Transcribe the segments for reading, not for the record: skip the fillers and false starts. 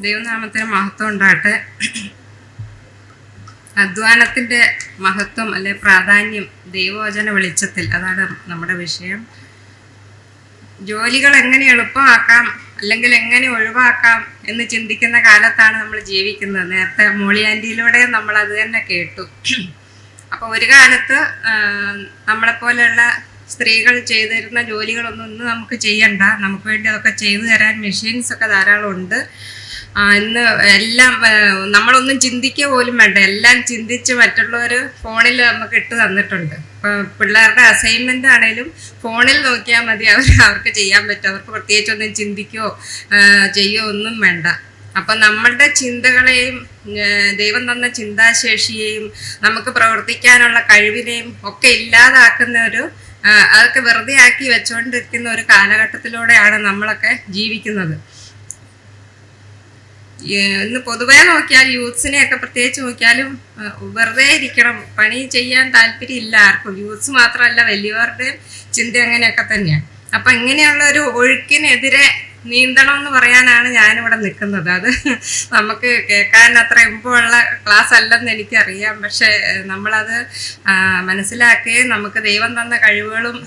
ദൈവനാമത്തിന് മഹത്വം ഉണ്ടാകട്ടെ. അധ്വാനത്തിൻ്റെ മഹത്വം അല്ലെ പ്രാധാന്യം ദൈവവചന വെളിച്ചത്തിൽ, അതാണ് നമ്മുടെ വിഷയം. ജോലികൾ എങ്ങനെ എളുപ്പമാക്കാം അല്ലെങ്കിൽ എങ്ങനെ ഒഴിവാക്കാം എന്ന് ചിന്തിക്കുന്ന കാലത്താണ് നമ്മൾ ജീവിക്കുന്നത്. നേരത്തെ മോളി ആൻറ്റിയിലൂടെ നമ്മൾ അത് തന്നെ കേട്ടു. അപ്പോൾ ഒരു കാലത്ത് നമ്മളെപ്പോലെയുള്ള സ്ത്രീകൾ ചെയ്തിരുന്ന ജോലികളൊന്നും ഇന്ന് നമുക്ക് ചെയ്യണ്ട. നമുക്ക് വേണ്ടി അതൊക്കെ ചെയ്തു തരാൻ മെഷീൻസ് ഒക്കെ ധാരാളം ഉണ്ട്. ഇന്ന് എല്ലാം നമ്മളൊന്നും ചിന്തിക്കുക പോലും വേണ്ട, എല്ലാം ചിന്തിച്ച് മറ്റുള്ളവർ ഫോണിൽ നമുക്ക് ഇട്ട് തന്നിട്ടുണ്ട്. ഇപ്പോൾ പിള്ളേരുടെ അസൈൻമെൻ്റ് ആണെങ്കിലും ഫോണിൽ നോക്കിയാൽ മതി, അവർക്ക് ചെയ്യാൻ പറ്റും. അവർക്ക് പ്രത്യേകിച്ചൊന്നും ചിന്തിക്കുകയോ ചെയ്യുകയോ ഒന്നും വേണ്ട. അപ്പം നമ്മളുടെ ചിന്തകളെയും ദൈവം തന്ന ചിന്താശേഷിയെയും നമുക്ക് പ്രവർത്തിക്കാനുള്ള കഴിവിനെയും ഒക്കെ ഇല്ലാതാക്കുന്ന അതൊക്കെ വെറുതെ ആക്കി വെച്ചുകൊണ്ടിരിക്കുന്ന ഒരു കാലഘട്ടത്തിലൂടെയാണ് നമ്മളൊക്കെ ജീവിക്കുന്നത്. ഇന്ന് പൊതുവേ നോക്കിയാൽ യൂത്ത്സിനെയൊക്കെ പ്രത്യേകിച്ച് നോക്കിയാലും വെറുതെ ഇരിക്കണം, പണി ചെയ്യാൻ താല്പര്യമില്ല ആർക്കും. യൂത്ത്സ് മാത്രമല്ല, വലിയവരുടെയും ചിന്ത അങ്ങനെയൊക്കെ തന്നെയാണ്. അപ്പം ഇങ്ങനെയുള്ള ഒരു ഒഴുക്കിനെതിരെ നീന്തണം എന്ന് പറയാനാണ് ഞാനിവിടെ നിൽക്കുന്നത്. അത് നമുക്ക് കേൾക്കാൻ അത്ര ഇമ്പമുള്ള ക്ലാസ് അല്ലെന്ന് എനിക്കറിയാം. പക്ഷെ നമ്മളത് മനസ്സിലാക്കുകയും നമുക്ക് ദൈവം തന്ന കഴിവുകളും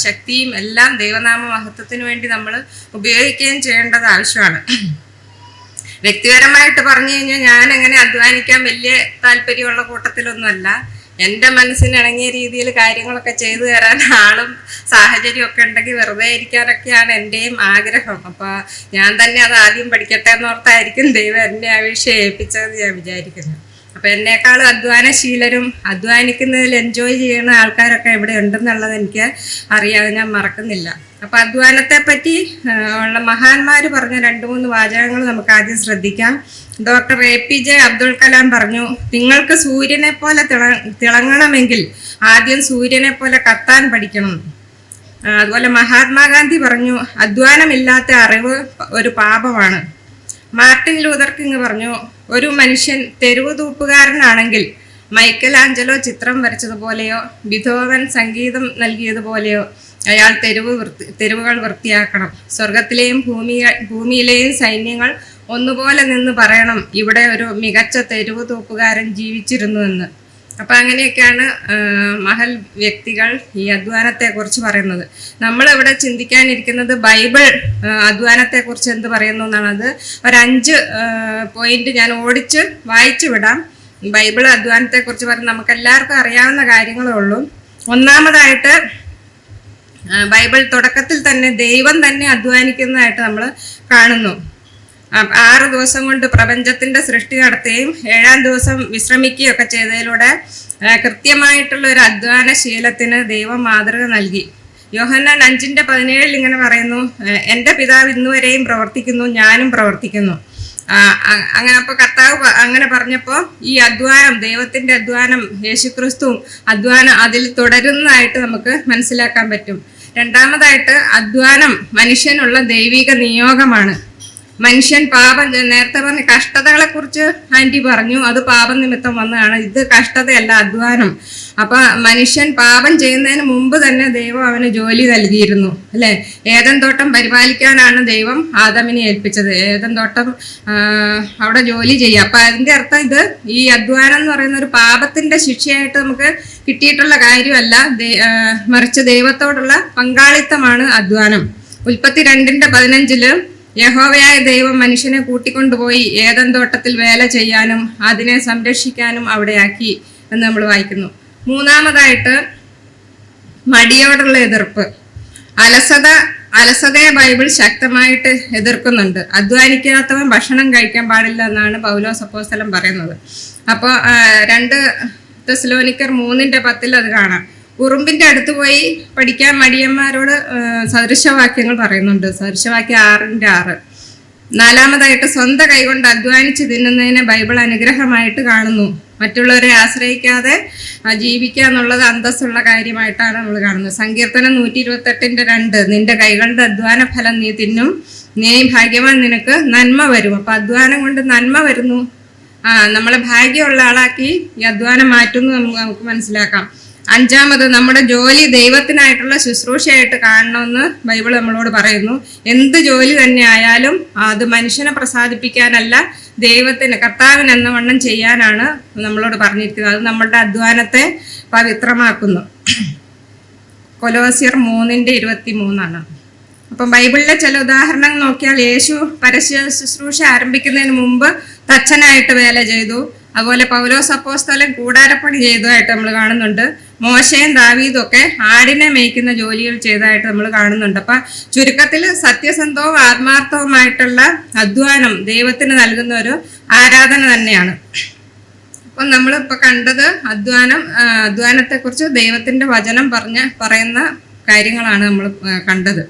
ശക്തിയും എല്ലാം ദൈവനാമ മഹത്വത്തിന് വേണ്ടി നമ്മൾ ഉപയോഗിക്കുകയും ചെയ്യേണ്ടത് ആവശ്യമാണ്. വ്യക്തിപരമായിട്ട് പറഞ്ഞു കഴിഞ്ഞാൽ ഞാൻ അങ്ങനെ അധ്വാനിക്കാൻ വലിയ താല്പര്യമുള്ള കൂട്ടത്തിലൊന്നുമല്ല. എൻ്റെ മനസ്സിനിണങ്ങിയ രീതിയിൽ കാര്യങ്ങളൊക്കെ ചെയ്തു തരാൻ ആളും സാഹചര്യമൊക്കെ ഉണ്ടെങ്കിൽ വെറുതെ ഇരിക്കാനൊക്കെയാണ് എൻ്റെയും ആഗ്രഹം. അപ്പോൾ ഞാൻ തന്നെ അത് ആദ്യം പഠിക്കട്ടെ എന്നോർത്തായിരിക്കും ദൈവം എന്നെ ആ വിഷയം ഏൽപ്പിച്ചതെന്ന് ഞാൻ വിചാരിക്കുന്നു. അപ്പോൾ എന്നെക്കാളും അധ്വാനശീലരും അധ്വാനിക്കുന്നതിൽ എൻജോയ് ചെയ്യുന്ന ആൾക്കാരൊക്കെ ഇവിടെ ഉണ്ടെന്നുള്ളത് എനിക്ക് അറിയാതെ ഞാൻ മറക്കുന്നില്ല. അപ്പോൾ അധ്വാനത്തെ പറ്റി ഉള്ള മഹാന്മാർ പറഞ്ഞ 2-3 വാചകങ്ങൾ നമുക്ക് ആദ്യം ശ്രദ്ധിക്കാം. ഡോക്ടർ APJ അബ്ദുൽ കലാം പറഞ്ഞു, നിങ്ങൾക്ക് സൂര്യനെ പോലെ തിളങ്ങണമെങ്കിൽ ആദ്യം സൂര്യനെ പോലെ കത്താൻ പഠിക്കണം. അതുപോലെ മഹാത്മാഗാന്ധി പറഞ്ഞു, അധ്വാനമില്ലാത്ത അറിവ് ഒരു പാപമാണ്. മാർട്ടിൻ ലൂതർ കിങ് പറഞ്ഞു, ഒരു മനുഷ്യൻ തെരുവ് തൂപ്പുകാരനാണെങ്കിൽ മൈക്കൽ ആഞ്ചലോ ചിത്രം വരച്ചതുപോലെയോ ബിഥോവൻ സംഗീതം നൽകിയതുപോലെയോ അയാൾ തെരുവുകൾ വൃത്തിയാക്കണം. സ്വർഗത്തിലെയും ഭൂമിയിലെയും സൈന്യങ്ങൾ ഒന്നുപോലെ നിന്ന് പറയണം, ഇവിടെ ഒരു മികച്ച തെരുവ് തൂപ്പുകാരൻ ജീവിച്ചിരുന്നു എന്ന്. അപ്പം അങ്ങനെയൊക്കെയാണ് മഹൽ വ്യക്തികൾ ഈ അധ്വാനത്തെക്കുറിച്ച് പറയുന്നത്. നമ്മളിവിടെ ചിന്തിക്കാനിരിക്കുന്നത് ബൈബിൾ അധ്വാനത്തെക്കുറിച്ച് എന്ത് പറയുന്നു എന്നാണ്. അത് ഒരു 5 പോയിന്റ് ഞാൻ ഓടിച്ച് വായിച്ചു വിടാം. ബൈബിൾ അധ്വാനത്തെക്കുറിച്ച് പറഞ്ഞ് നമുക്കെല്ലാവർക്കും അറിയാവുന്ന കാര്യങ്ങളേ ഉള്ളൂ. ഒന്നാമതായിട്ട് ബൈബിൾ തുടക്കത്തിൽ തന്നെ ദൈവം തന്നെ അധ്വാനിക്കുന്നതായിട്ട് നമ്മൾ കാണുന്നു. 6 ദിവസം കൊണ്ട് പ്രപഞ്ചത്തിന്റെ സൃഷ്ടി നടത്തുകയും 7-ാം ദിവസം വിശ്രമിക്കുകയൊക്കെ ചെയ്തതിലൂടെ കൃത്യമായിട്ടുള്ള ഒരു അധ്വാനശീലത്തിന് ദൈവം മാതൃക നൽകി. യോഹന്നാൻ 5:17 ഇങ്ങനെ പറയുന്നു, എൻ്റെ പിതാവ് ഇന്നുവരെയും പ്രവർത്തിക്കുന്നു, ഞാനും പ്രവർത്തിക്കുന്നു. അങ്ങനെ അപ്പോൾ കർത്താവ് അങ്ങനെ പറഞ്ഞപ്പോൾ ഈ അധ്വാനം, ദൈവത്തിന്റെ അധ്വാനം, യേശുക്രിസ്തുവും അധ്വാനം അതിൽ തുടരുന്നതായിട്ട് നമുക്ക് മനസ്സിലാക്കാൻ പറ്റും. രണ്ടാമതായിട്ട് അധ്വാനം മനുഷ്യനുള്ള ദൈവിക നിയോഗമാണ്. മനുഷ്യൻ പാപം, നേരത്തെ പറഞ്ഞ കഷ്ടതകളെ കുറിച്ച് ആൻറ്റി പറഞ്ഞു, അത് പാപം നിമിത്തം വന്നതാണ്. ഇത് കഷ്ടതയല്ല, അധ്വാനം. അപ്പൊ മനുഷ്യൻ പാപം ചെയ്യുന്നതിന് മുമ്പ് തന്നെ ദൈവം അവന് ജോലി നൽകിയിരുന്നു, അല്ലെ? ഏദൻ തോട്ടം പരിപാലിക്കാനാണ് ദൈവം ആദമിനെ ഏൽപ്പിച്ചത്. ഏദൻ തോട്ടം അവിടെ ജോലി ചെയ്യുക. അപ്പൊ അതിന്റെ അർത്ഥം ഇത് ഈ അധ്വാനം എന്ന് പറയുന്ന ഒരു പാപത്തിന്റെ ശിക്ഷയായിട്ട് നമുക്ക് കിട്ടിയിട്ടുള്ള കാര്യമല്ല, മറിച്ച് ദൈവത്തോടുള്ള പങ്കാളിത്തമാണ് അധ്വാനം. ഉൽപ്പത്തി 2:15 യഹോവയായ ദൈവം മനുഷ്യനെ കൂട്ടിക്കൊണ്ടുപോയി ഏദൻ തോട്ടത്തിൽ വേല ചെയ്യാനും അതിനെ സംരക്ഷിക്കാനും അവിടെയാക്കി എന്ന് നമ്മൾ വായിക്കുന്നു. മൂന്നാമതായിട്ട് മടിയോടുള്ള എതിർപ്പ്. അലസതയെ ബൈബിൾ ശക്തമായിട്ട് എതിർക്കുന്നുണ്ട്. അധ്വാനിക്കാത്തവൻ ഭക്ഷണം കഴിക്കാൻ പാടില്ല എന്നാണ് പൗലോസ് അപ്പോസ്തലൻ പറയുന്നത്. അപ്പോൾ 2 തെസ്സലോനിക്കർ 3:10 അത് കാണാം. ഉറുമ്പിന്റെ അടുത്ത് പോയി പഠിക്കാൻ മടിയന്മാരോട് സദൃശവാക്യങ്ങൾ പറയുന്നുണ്ട്. സദൃശവാക്യം 6:6. നാലാമതായിട്ട് സ്വന്തം കൈകൊണ്ട് അധ്വാനിച്ച് തിന്നുന്നതിനെ ബൈബിൾ അനുഗ്രഹമായിട്ട് കാണുന്നു. മറ്റുള്ളവരെ ആശ്രയിക്കാതെ ജീവിക്കുക എന്നുള്ളത് അന്തസ്സുള്ള കാര്യമായിട്ടാണ് നമ്മൾ കാണുന്നത്. സങ്കീർത്തനം 128:2 നിന്റെ കൈകളുടെ അധ്വാന ഫലം നീ തിന്നും, നീ ഭാഗ്യവാൻ, നിനക്ക് നന്മ വരും. അപ്പൊ അധ്വാനം കൊണ്ട് നന്മ വരുന്നു. നമ്മളെ ഭാഗ്യമുള്ള ആളാക്കി ഈ അധ്വാനം മാറ്റുന്നു നമുക്ക് മനസ്സിലാക്കാം. അഞ്ചാമത് നമ്മുടെ ജോലി ദൈവത്തിനായിട്ടുള്ള ശുശ്രൂഷയായിട്ട് കാണണമെന്ന് ബൈബിൾ നമ്മളോട് പറയുന്നു. എന്ത് ജോലി തന്നെ ആയാലും അത് മനുഷ്യനെ പ്രസാദിപ്പിക്കാനല്ല, ദൈവത്തിന് കർത്താവിന് എന്ന വണ്ണം ചെയ്യാനാണ് നമ്മളോട് പറഞ്ഞിരിക്കുന്നത്. അത് നമ്മുടെ അധ്വാനത്തെ പവിത്രമാക്കുന്നു. കൊലോസ്യർ 3:23. അപ്പം ബൈബിളിലെ ചില ഉദാഹരണങ്ങൾ നോക്കിയാൽ യേശു പരസ്യ ശുശ്രൂഷ ആരംഭിക്കുന്നതിന് മുമ്പ് തച്ചനായിട്ട് വേല ചെയ്തു. അതുപോലെ പൗലോസ് അപ്പോസ്തലൻ കൂടാരപ്പണി ചെയ്തതായിട്ട് നമ്മൾ കാണുന്നുണ്ട്. മോശയും ദാവീദും ഒക്കെ ആടിനെ മേയ്ക്കുന്ന ജോലികൾ ചെയ്തതായിട്ട് നമ്മൾ കാണുന്നുണ്ട്. അപ്പം ചുരുക്കത്തിൽ സത്യസന്ധവും ആത്മാർത്ഥവുമായിട്ടുള്ള അധ്വാനം ദൈവത്തിന് നൽകുന്ന ഒരു ആരാധന തന്നെയാണ്. അപ്പം നമ്മളിപ്പോൾ കണ്ടത് അധ്വാനത്തെക്കുറിച്ച് ദൈവത്തിൻ്റെ വചനം പറയുന്ന കാര്യങ്ങളാണ് നമ്മൾ കണ്ടത്.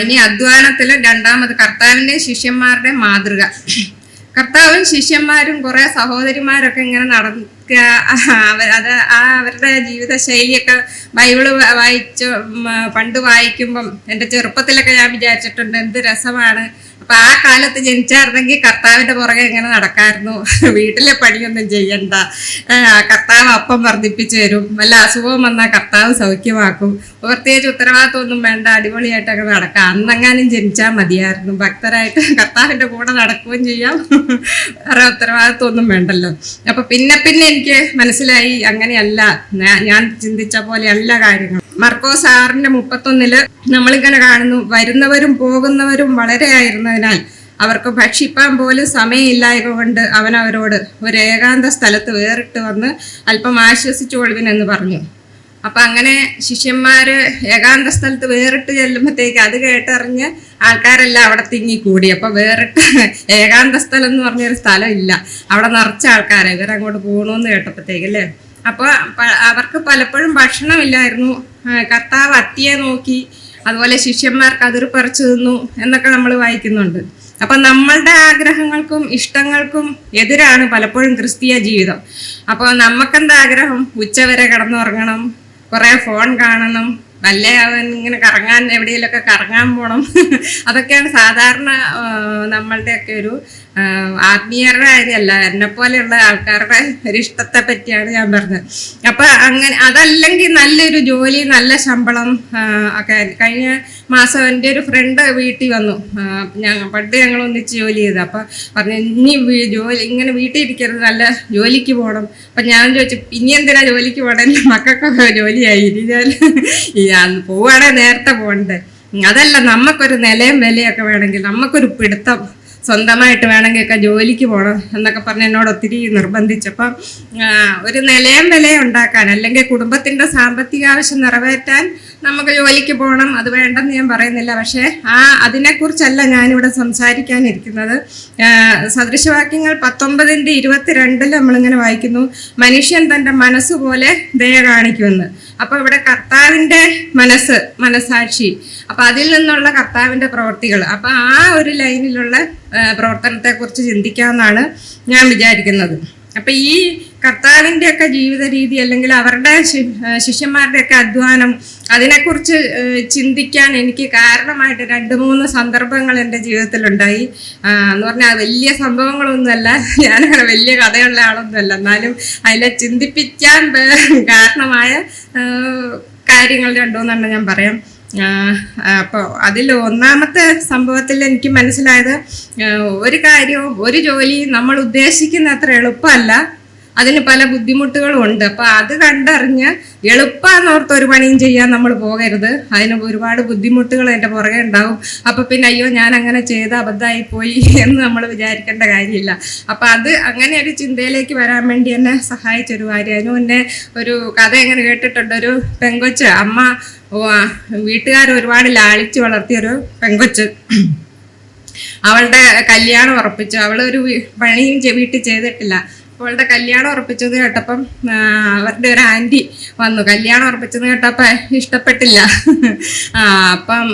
ഇനി അധ്വാനത്തിൽ രണ്ടാമത് കർത്താവിൻ്റെ ശിഷ്യന്മാരുടെ മാതൃക. കർത്താവും ശിഷ്യന്മാരും കുറെ സഹോദരിമാരൊക്കെ ഇങ്ങനെ നടക്കുക, അവരുടെ ജീവിത ശൈലിയൊക്കെ ബൈബിള് പണ്ട് വായിക്കുമ്പം എൻ്റെ ചെറുപ്പത്തിലൊക്കെ ഞാൻ വിചാരിച്ചിട്ടുണ്ട് എന്ത് രസമാണ്. അപ്പൊ ആ കാലത്ത് ജനിച്ചായിരുന്നെങ്കിൽ കർത്താവിന്റെ പുറകെ എങ്ങനെ നടക്കായിരുന്നു, വീട്ടിലെ പണിയൊന്നും ചെയ്യണ്ട, കർത്താവ് അപ്പം വർദ്ധിപ്പിച്ചു തരും, വല്ല അസുഖവും വന്നാൽ കർത്താവ് സൗഖ്യമാക്കും, പ്രത്യേകിച്ച് ഉത്തരവാദിത്വമൊന്നും വേണ്ട, അടിപൊളിയായിട്ടൊക്കെ നടക്കാം. അന്നെങ്ങാനും ജനിച്ചാൽ മതിയായിരുന്നു, ഭക്തരായിട്ട് കർത്താവിന്റെ കൂടെ നടക്കുകയും ചെയ്യാം, വേറെ ഉത്തരവാദിത്വമൊന്നും വേണ്ടല്ലോ. അപ്പൊ പിന്നെ എനിക്ക് മനസ്സിലായി അങ്ങനെയല്ല, ഞാൻ ചിന്തിച്ച പോലെയല്ല കാര്യങ്ങൾ. മർക്കോസ് 6:31 നമ്മളിങ്ങനെ കാണുന്നു, വരുന്നവരും പോകുന്നവരും വളരെ ആയിരുന്നതിനാൽ അവർക്ക് ഭക്ഷിപ്പാൻ പോലും സമയമില്ലായ്മ കൊണ്ട് അവൻ അവരോട് ഒരു ഏകാന്ത സ്ഥലത്ത് വേറിട്ട് വന്ന് അല്പം ആശ്വസിച്ചുകൊള്ളുവിനെന്ന് പറഞ്ഞു. അപ്പം അങ്ങനെ ശിഷ്യന്മാര് ഏകാന്ത സ്ഥലത്ത് വേറിട്ട് ചെല്ലുമ്പോഴത്തേക്ക് അത് കേട്ടറിഞ്ഞ് ആൾക്കാരെല്ലാം അവിടെ തിങ്ങിക്കൂടി. അപ്പം വേറിട്ട് ഏകാന്ത സ്ഥലം എന്ന് പറഞ്ഞൊരു സ്ഥലം ഇല്ല, അവിടെ നിറച്ച ആൾക്കാരെ ഇവരങ്ങോട്ട് പോകണമെന്ന് കേട്ടപ്പോഴത്തേക്ക് അല്ലേ. അപ്പോൾ അവർക്ക് പലപ്പോഴും ഭക്ഷണമില്ലായിരുന്നു. കർത്താവ് അത്തിയെ നോക്കി, അതുപോലെ ശിഷ്യന്മാർക്ക് അതിർ പറിച്ചു തിന്നു എന്നൊക്കെ നമ്മൾ വായിക്കുന്നുണ്ട്. അപ്പം നമ്മളുടെ ആഗ്രഹങ്ങൾക്കും ഇഷ്ടങ്ങൾക്കും എതിരാണ് പലപ്പോഴും ക്രിസ്തീയ ജീവിതം. അപ്പോൾ നമുക്കെന്താ ആഗ്രഹം? ഉച്ചവരെ കിടന്നുറങ്ങണം, കുറേ ഫോൺ കാണണം, വല്ലേ അവൻ ഇങ്ങനെ കറങ്ങാൻ എവിടെയെങ്കിലുമൊക്കെ കറങ്ങാൻ പോകണം. അതൊക്കെയാണ് സാധാരണ നമ്മളുടെയൊക്കെ ഒരു ആത്മീയരുടെ കാര്യമല്ല, എന്നെപ്പോലെയുള്ള ആൾക്കാരുടെ ഒരു ഇഷ്ടത്തെ പറ്റിയാണ് ഞാൻ പറഞ്ഞത്. അപ്പം അങ്ങനെ അതല്ലെങ്കിൽ നല്ലൊരു ജോലി, നല്ല ശമ്പളം ഒക്കെ. കഴിഞ്ഞ മാസം എൻ്റെ ഒരു ഫ്രണ്ട് വീട്ടിൽ വന്നു, പണ്ട് ഞങ്ങൾ ഒന്നിച്ച് ജോലി ചെയ്ത്. അപ്പം പറഞ്ഞു ഇനി ജോലി ഇങ്ങനെ വീട്ടിൽ ഇരിക്കരുത്, നല്ല ജോലിക്ക് പോകണം. അപ്പം ഞാൻ ചോദിച്ചു ഇനി എന്തിനാ ജോലിക്ക് പോകണം, മക്കൾക്കൊക്കെ ജോലിയായി, ഇനി ഞാൻ പോവുകയാണെങ്കിൽ നേരത്തെ പോകണ്ടേ. അതല്ല, നമുക്കൊരു നിലയും വിലയൊക്കെ വേണമെങ്കിൽ, നമുക്കൊരു പിടുത്തം സ്വന്തമായിട്ട് വേണമെങ്കിലൊക്കെ ജോലിക്ക് പോകണം എന്നൊക്കെ പറഞ്ഞ് എന്നോട് ഒത്തിരി നിർബന്ധിച്ചപ്പം ഒരു നിലയും വിലയും ഉണ്ടാക്കാൻ, അല്ലെങ്കിൽ കുടുംബത്തിൻ്റെ സാമ്പത്തിക ആവശ്യം നിറവേറ്റാൻ നമുക്ക് ജോലിക്ക് പോകണം. അത് വേണ്ടെന്ന് ഞാൻ പറയുന്നില്ല, പക്ഷേ അതിനെക്കുറിച്ചല്ല ഞാനിവിടെ സംസാരിക്കാനിരിക്കുന്നത്. സദൃശവാക്യങ്ങൾ 19:22 നമ്മളിങ്ങനെ വായിക്കുന്നു, മനുഷ്യൻ തൻ്റെ മനസ്സുപോലെ ദയ കാണിക്കുമെന്ന്. അപ്പോൾ ഇവിടെ കർത്താവിൻ്റെ മനസ്സാക്ഷി, അപ്പം അതിൽ നിന്നുള്ള കർത്താവിൻ്റെ പ്രവൃത്തികൾ, അപ്പം ആ ഒരു ലൈനിലുള്ള പ്രവർത്തനത്തെക്കുറിച്ച് ചിന്തിക്കാമെന്നാണ് ഞാൻ വിചാരിക്കുന്നത്. അപ്പം ഈ കർത്താവിൻ്റെയൊക്കെ ജീവിത രീതി, അല്ലെങ്കിൽ അവരുടെ ശിഷ്യന്മാരുടെയൊക്കെ അധ്വാനം, അതിനെക്കുറിച്ച് ചിന്തിക്കാൻ എനിക്ക് കാരണമായിട്ട് 2-3 സന്ദർഭങ്ങൾ എൻ്റെ ജീവിതത്തിലുണ്ടായി. എന്ന് പറഞ്ഞാൽ വലിയ സംഭവങ്ങളൊന്നുമല്ല, ഞാനങ്ങനെ വലിയ കഥയുള്ള ആളൊന്നുമല്ല, എന്നാലും അതിനെ ചിന്തിപ്പിക്കാൻ കാരണമായ കാര്യങ്ങൾ 2-3 ഞാൻ പറയാം. അപ്പോൾ അതിൽ ഒന്നാമത്തെ സംഭവത്തിൽ എനിക്ക് മനസ്സിലായത്, ഒരു കാര്യവും ഒരു ജോലിയും നമ്മൾ ഉദ്ദേശിക്കുന്ന അത്ര എളുപ്പമല്ല, അതിന് പല ബുദ്ധിമുട്ടുകളും ഉണ്ട്. അപ്പം അത് കണ്ടറിഞ്ഞ് എളുപ്പമെന്നോർത്ത് ഒരു പണിയും ചെയ്യാൻ നമ്മൾ പോകരുത്, അതിന് ഒരുപാട് ബുദ്ധിമുട്ടുകൾ എൻ്റെ പുറകെ ഉണ്ടാവും. അപ്പം പിന്നെ അയ്യോ ഞാൻ അങ്ങനെ ചെയ്ത് അബദ്ധമായി പോയി എന്ന് നമ്മൾ വിചാരിക്കേണ്ട കാര്യമില്ല. അപ്പം അത് അങ്ങനെ ഒരു ചിന്തയിലേക്ക് വരാൻ വേണ്ടി എന്നെ സഹായിച്ചൊരു കാര്യം. അതിന് മുന്നേ ഒരു കഥ എങ്ങനെ കേട്ടിട്ടുണ്ട്, ഒരു പെങ്കൊച്ച്, അമ്മ വീട്ടുകാർ ഒരുപാട് ലാളിച്ച് വളർത്തിയൊരു പെങ്കൊച്ച്, അവളുടെ കല്യാണം ഉറപ്പിച്ചു. അവളൊരു പണിയും വീട്ടിൽ ചെയ്തിട്ടില്ല. അവളുടെ കല്യാണം ഉറപ്പിച്ചത് കേട്ടപ്പം അവരുടെ ഒരു ആൻറ്റി വന്നു. കല്യാണം ഉറപ്പിച്ചത് കേട്ടപ്പം ഇഷ്ടപ്പെട്ടില്ല. അപ്പം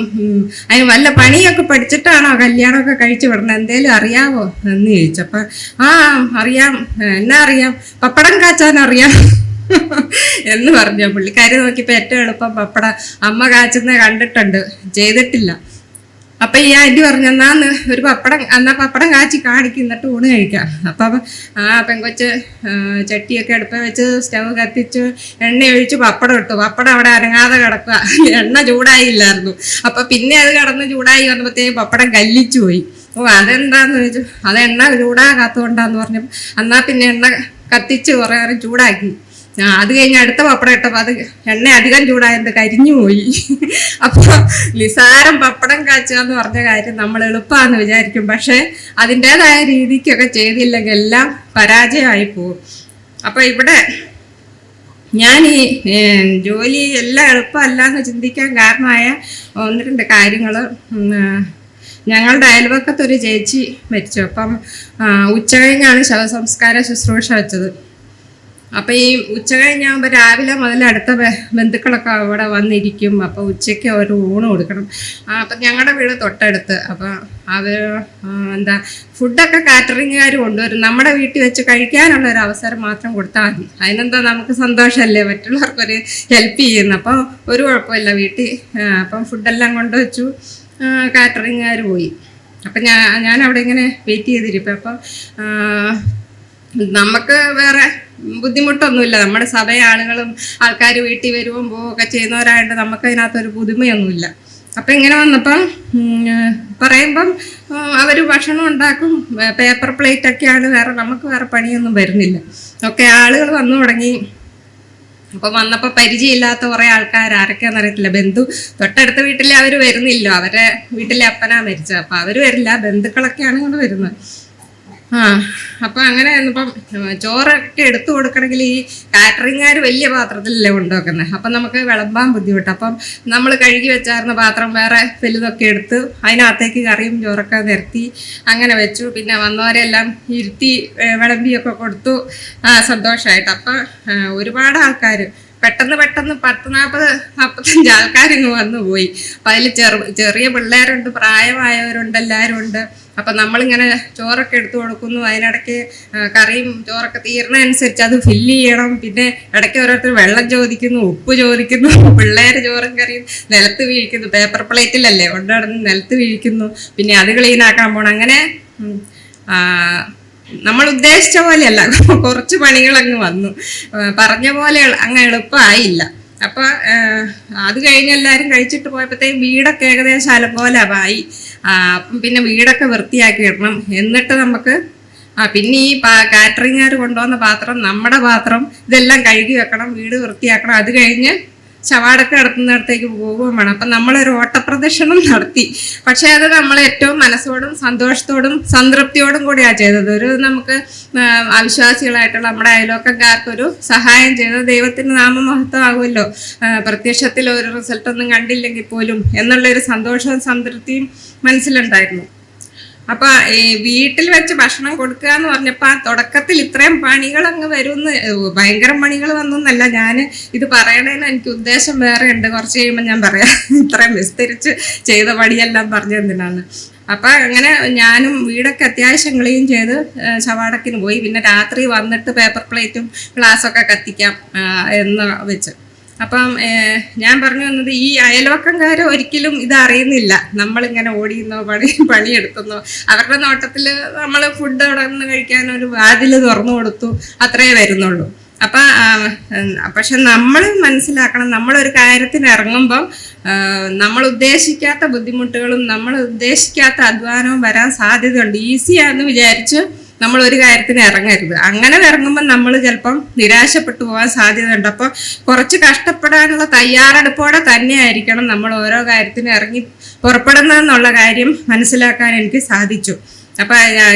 അതിന് വല്ല പണിയൊക്കെ പഠിച്ചിട്ടാണോ കല്യാണമൊക്കെ കഴിച്ചു വിടണം, എന്തേലും അറിയാവോ എന്ന് ചോദിച്ചപ്പം അറിയാം, എന്നാ അറിയാം, പപ്പടം കാച്ചാൻ അറിയാം എന്ന് പറഞ്ഞു. പുള്ളിക്കാരി നോക്കിയപ്പോൾ ഏറ്റവും എളുപ്പം പപ്പടം, അമ്മ കാച്ചുന്നത് കണ്ടിട്ടുണ്ട്, ചെയ്തിട്ടില്ല. അപ്പൊ ഈ ആന്റി പറഞ്ഞു എന്നാന്ന് ഒരു പപ്പടം കാച്ചി കാണിക്കും എന്നിട്ട് ഊണ് കഴിക്കാം. അപ്പൊ ആ പെങ്കൊച്ച് ചട്ടിയൊക്കെ അടുപ്പ വെച്ച് സ്റ്റവ് കത്തിച്ച് എണ്ണ ഒഴിച്ച് പപ്പടം ഇട്ടു. പപ്പടം അവിടെ അനങ്ങാതെ കിടക്കുക, എണ്ണ ചൂടായില്ലായിരുന്നു. അപ്പൊ പിന്നെ അത് കിടന്ന് ചൂടായി വന്നപ്പോഴത്തേക്ക് പപ്പടം കല്ലിച്ചു പോയി. അതെന്താന്ന് ചോദിച്ചു. അത് എണ്ണ ചൂടാകാത്തതുകൊണ്ടാന്ന് പറഞ്ഞു. എന്നാ പിന്നെ എണ്ണ കത്തിച്ച് കുറേ നേരം ചൂടാക്കി. അത് കഴിഞ്ഞ് അടുത്ത പപ്പടം ഇട്ടപ്പോൾ അത് എണ്ണ അധികം ചൂടായത് കരിഞ്ഞു പോയി. അപ്പോൾ നിസാരം പപ്പടം കാച്ചുക എന്ന് പറഞ്ഞ കാര്യം നമ്മൾ എളുപ്പമാണെന്ന് വിചാരിക്കും, പക്ഷെ അതിൻ്റെതായ രീതിക്കൊക്കെ ചെയ്തില്ലെങ്കിൽ എല്ലാം പരാജയമായി പോകും. അപ്പോൾ ഇവിടെ ഞാൻ ഈ ജോലി എല്ലാം എളുപ്പമല്ല എന്ന് ചിന്തിക്കാൻ കാരണമായ 1-2 കാര്യങ്ങൾ. ഞങ്ങളുടെ അയൽവക്കത്തൊരു ചേച്ചി മരിച്ചു. അപ്പം ഉച്ചകഴിഞ്ഞാണ് ശവസംസ്കാര ശുശ്രൂഷ വെച്ചത്. അപ്പം ഈ ഉച്ച കഴിഞ്ഞാകുമ്പോൾ രാവിലെ മുതൽ അടുത്ത ബന്ധുക്കളൊക്കെ അവിടെ വന്നിരിക്കും. അപ്പോൾ ഉച്ചയ്ക്ക് അവർ ഊണ് കൊടുക്കണം. അപ്പം ഞങ്ങളുടെ വീട് തൊട്ടടുത്ത്. അപ്പം അവർ ഫുഡൊക്കെ കാറ്ററിങ്ങുകാർ കൊണ്ടുവരും. നമ്മുടെ വീട്ടിൽ വെച്ച് കഴിക്കാനുള്ള ഒരു അവസരം മാത്രം കൊടുത്താൽ മതി. അതിനെന്താ നമുക്ക് സന്തോഷമല്ലേ, മറ്റുള്ളവർക്കൊരു ഹെൽപ്പ് ചെയ്യുന്നു. അപ്പോൾ ഒരു കുഴപ്പമില്ല വീട്ടിൽ. അപ്പം ഫുഡെല്ലാം കൊണ്ടുവച്ചു. കാറ്ററിങ്ങുകാർ പോയി. അപ്പം ഞാൻ അവിടെ ഇങ്ങനെ വെയിറ്റ് ചെയ്തിരിക്കും. അപ്പം നമുക്ക് വേറെ ബുദ്ധിമുട്ടൊന്നുമില്ല. നമ്മുടെ സഭയെ ആൾക്കാർ വീട്ടിൽ വരുമ്പോൾ പോവുകയൊക്കെ ചെയ്യുന്നവരായിട്ട് നമുക്ക് അതിനകത്തൊരു പുതുമയൊന്നുമില്ല. അപ്പം ഇങ്ങനെ വന്നപ്പം പറയുമ്പം അവർ ഭക്ഷണം ഉണ്ടാക്കും. പേപ്പർ പ്ലേറ്റൊക്കെയാണ്, നമുക്ക് വേറെ പണിയൊന്നും വരുന്നില്ല. ഒക്കെ ആളുകൾ വന്നു തുടങ്ങി. അപ്പം വന്നപ്പോൾ പരിചയമില്ലാത്ത കുറേ ആൾക്കാർ, ആരൊക്കെയാണെന്ന് അറിയത്തില്ല. തൊട്ടടുത്ത വീട്ടിൽ അവർ വരുന്നില്ല, അവരെ വീട്ടിലെ അപ്പനാ മരിച്ചത്. അപ്പം അവർ വരില്ല, ബന്ധുക്കളൊക്കെയാണ് ഇങ്ങോട്ട് വരുന്നത്. അപ്പം അങ്ങനെ ഇപ്പം ചോറൊക്കെ എടുത്തു കൊടുക്കണമെങ്കിൽ ഈ കാറ്ററിംഗുകാർ വലിയ പാത്രത്തിലല്ലേ കൊണ്ടുവെക്കുന്നത്. അപ്പം നമുക്ക് വിളമ്പാൻ ബുദ്ധിമുട്ട്. അപ്പം നമ്മൾ കഴുകി വെച്ചായിരുന്ന പാത്രം വേറെ വലുതൊക്കെ എടുത്ത് അതിനകത്തേക്ക് കറിയും ചോറൊക്കെ നിരത്തി അങ്ങനെ വെച്ചു. പിന്നെ വന്നവരെല്ലാം ഇരുത്തി വിളമ്പിയൊക്കെ കൊടുത്തു. സന്തോഷമായിട്ട്. അപ്പം ഒരുപാട് ആൾക്കാർ പെട്ടെന്ന് 10-40-45 ആൾക്കാരിങ്ങ് വന്നു പോയി. അപ്പം അതിൽ ചെറിയ പിള്ളേരുണ്ട്, പ്രായമായവരുണ്ട്, എല്ലാവരും ഉണ്ട്. അപ്പം നമ്മളിങ്ങനെ ചോറൊക്കെ എടുത്തു കൊടുക്കുന്നു. അതിനിടയ്ക്ക് കറിയും ചോറൊക്കെ തീർന്നതനുസരിച്ച് അത് ഫില്ല് ചെയ്യണം. പിന്നെ ഇടയ്ക്ക് ഓരോരുത്തർ വെള്ളം ചോദിക്കുന്നു, ഉപ്പ് ചോദിക്കുന്നു. പിള്ളേർ ചോറും കറിയും നിലത്ത് വീഴിക്കുന്നു. പേപ്പർ പ്ലേറ്റിലല്ലേ കൊണ്ടുനടന്ന് നിലത്ത് വീഴിക്കുന്നു. പിന്നെ അത് ക്ലീനാക്കാൻ പോകണം. അങ്ങനെ നമ്മൾ ഉദ്ദേശിച്ച പോലെയല്ല, കുറച്ച് പണികളങ്ങ് വന്നു. പറഞ്ഞ പോലെ അങ്ങ് എളുപ്പമായില്ല. അപ്പം അത് കഴിഞ്ഞ് എല്ലാവരും കഴിച്ചിട്ട് പോയപ്പോഴത്തേക്കും വീടൊക്കെ ഏകദേശം അലങ്കോലമായി. അപ്പം പിന്നെ വീടൊക്കെ വൃത്തിയാക്കി ഇടണം. എന്നിട്ട് നമുക്ക് പിന്നെ ഈ കാറ്ററിംഗുകാർ കൊണ്ടുവന്ന പാത്രം, നമ്മുടെ പാത്രം, ഇതെല്ലാം കഴുകി വെക്കണം, വീട് വൃത്തിയാക്കണം. അത് കഴിഞ്ഞ് ശവാടൊക്കെ നടത്തുന്നിടത്തേക്ക് പോകുകയും വേണം. അപ്പം നമ്മളൊരു ഓട്ടപ്രദക്ഷിണം നടത്തി. പക്ഷേ അത് നമ്മൾ ഏറ്റവും മനസ്സോടും സന്തോഷത്തോടും സംതൃപ്തിയോടും കൂടിയാണ് ചെയ്തത്. നമുക്ക് അവിശ്വാസികളായിട്ടുള്ള നമ്മുടെ അയൽവക്കക്കാർക്കൊരു സഹായം ചെയ്തത് ദൈവത്തിന് നാമമഹത്വമാകുമല്ലോ. പ്രത്യക്ഷത്തിൽ ഒരു റിസൾട്ടൊന്നും കണ്ടില്ലെങ്കിൽ പോലും എന്നുള്ളൊരു സന്തോഷവും സംതൃപ്തിയും മനസ്സിലുണ്ടായിരുന്നു. അപ്പൊ ഈ വീട്ടിൽ വെച്ച് ഭക്ഷണം കൊടുക്കുക എന്ന് പറഞ്ഞപ്പോൾ ആ തുടക്കത്തിൽ ഇത്രയും പണികൾ അങ്ങ് വരുമെന്ന്, ഭയങ്കര പണികൾ വന്നൊന്നല്ല. ഞാൻ ഇത് പറയണതിന് എനിക്ക് ഉദ്ദേശം വേറെ ഉണ്ട്. കുറച്ച് കഴിയുമ്പോൾ ഞാൻ പറയാം ഇത്രയും വിസ്തരിച്ച് ചെയ്ത പണിയെല്ലാം പറഞ്ഞു എന്തിനാണ്. അപ്പം അങ്ങനെ ഞാനും വീടൊക്കെ അത്യാവശ്യം ക്ലീൻ ചെയ്ത് ശവാടക്കിന് പോയി. പിന്നെ രാത്രി വന്നിട്ട് പേപ്പർ പ്ലേറ്റും ഗ്ലാസ്സൊക്കെ കത്തിക്കാം എന്ന് വെച്ച്. അപ്പം ഞാൻ പറഞ്ഞു വന്നത്, ഈ അയൽവക്കംകാർ ഒരിക്കലും ഇതറിയുന്നില്ല. നമ്മളിങ്ങനെ ഓടിയുന്നോ പണിയെടുക്കുന്നോ. അവരുടെ നോട്ടത്തിൽ നമ്മൾ ഫുഡ് തുടർന്ന് കഴിക്കാൻ ഒരു വാതിൽ തുറന്നു കൊടുത്തു, അത്രേ വരുന്നുള്ളൂ. പക്ഷെ നമ്മൾ മനസ്സിലാക്കണം, നമ്മളൊരു കാര്യത്തിന് ഇറങ്ങുമ്പം നമ്മൾ ഉദ്ദേശിക്കാത്ത ബുദ്ധിമുട്ടുകളും നമ്മൾ ഉദ്ദേശിക്കാത്ത അധ്വാനവും വരാൻ സാധ്യതയുണ്ട്. ഈസിയാന്ന് വിചാരിച്ച് നമ്മൾ ഒരു കാര്യത്തിന് ഇറങ്ങരുത്. അങ്ങനെ ഇറങ്ങുമ്പോൾ നമ്മൾ ചിലപ്പം നിരാശപ്പെട്ടു പോകാൻ സാധ്യതയുണ്ട്. അപ്പോൾ കുറച്ച് കഷ്ടപ്പെടാനുള്ള തയ്യാറെടുപ്പോടെ തന്നെ ആയിരിക്കണം നമ്മൾ ഓരോ കാര്യത്തിന് ഇറങ്ങി പുറപ്പെടുന്നതെന്നുള്ള കാര്യം മനസ്സിലാക്കാൻ എനിക്ക് സാധിച്ചു. അപ്പം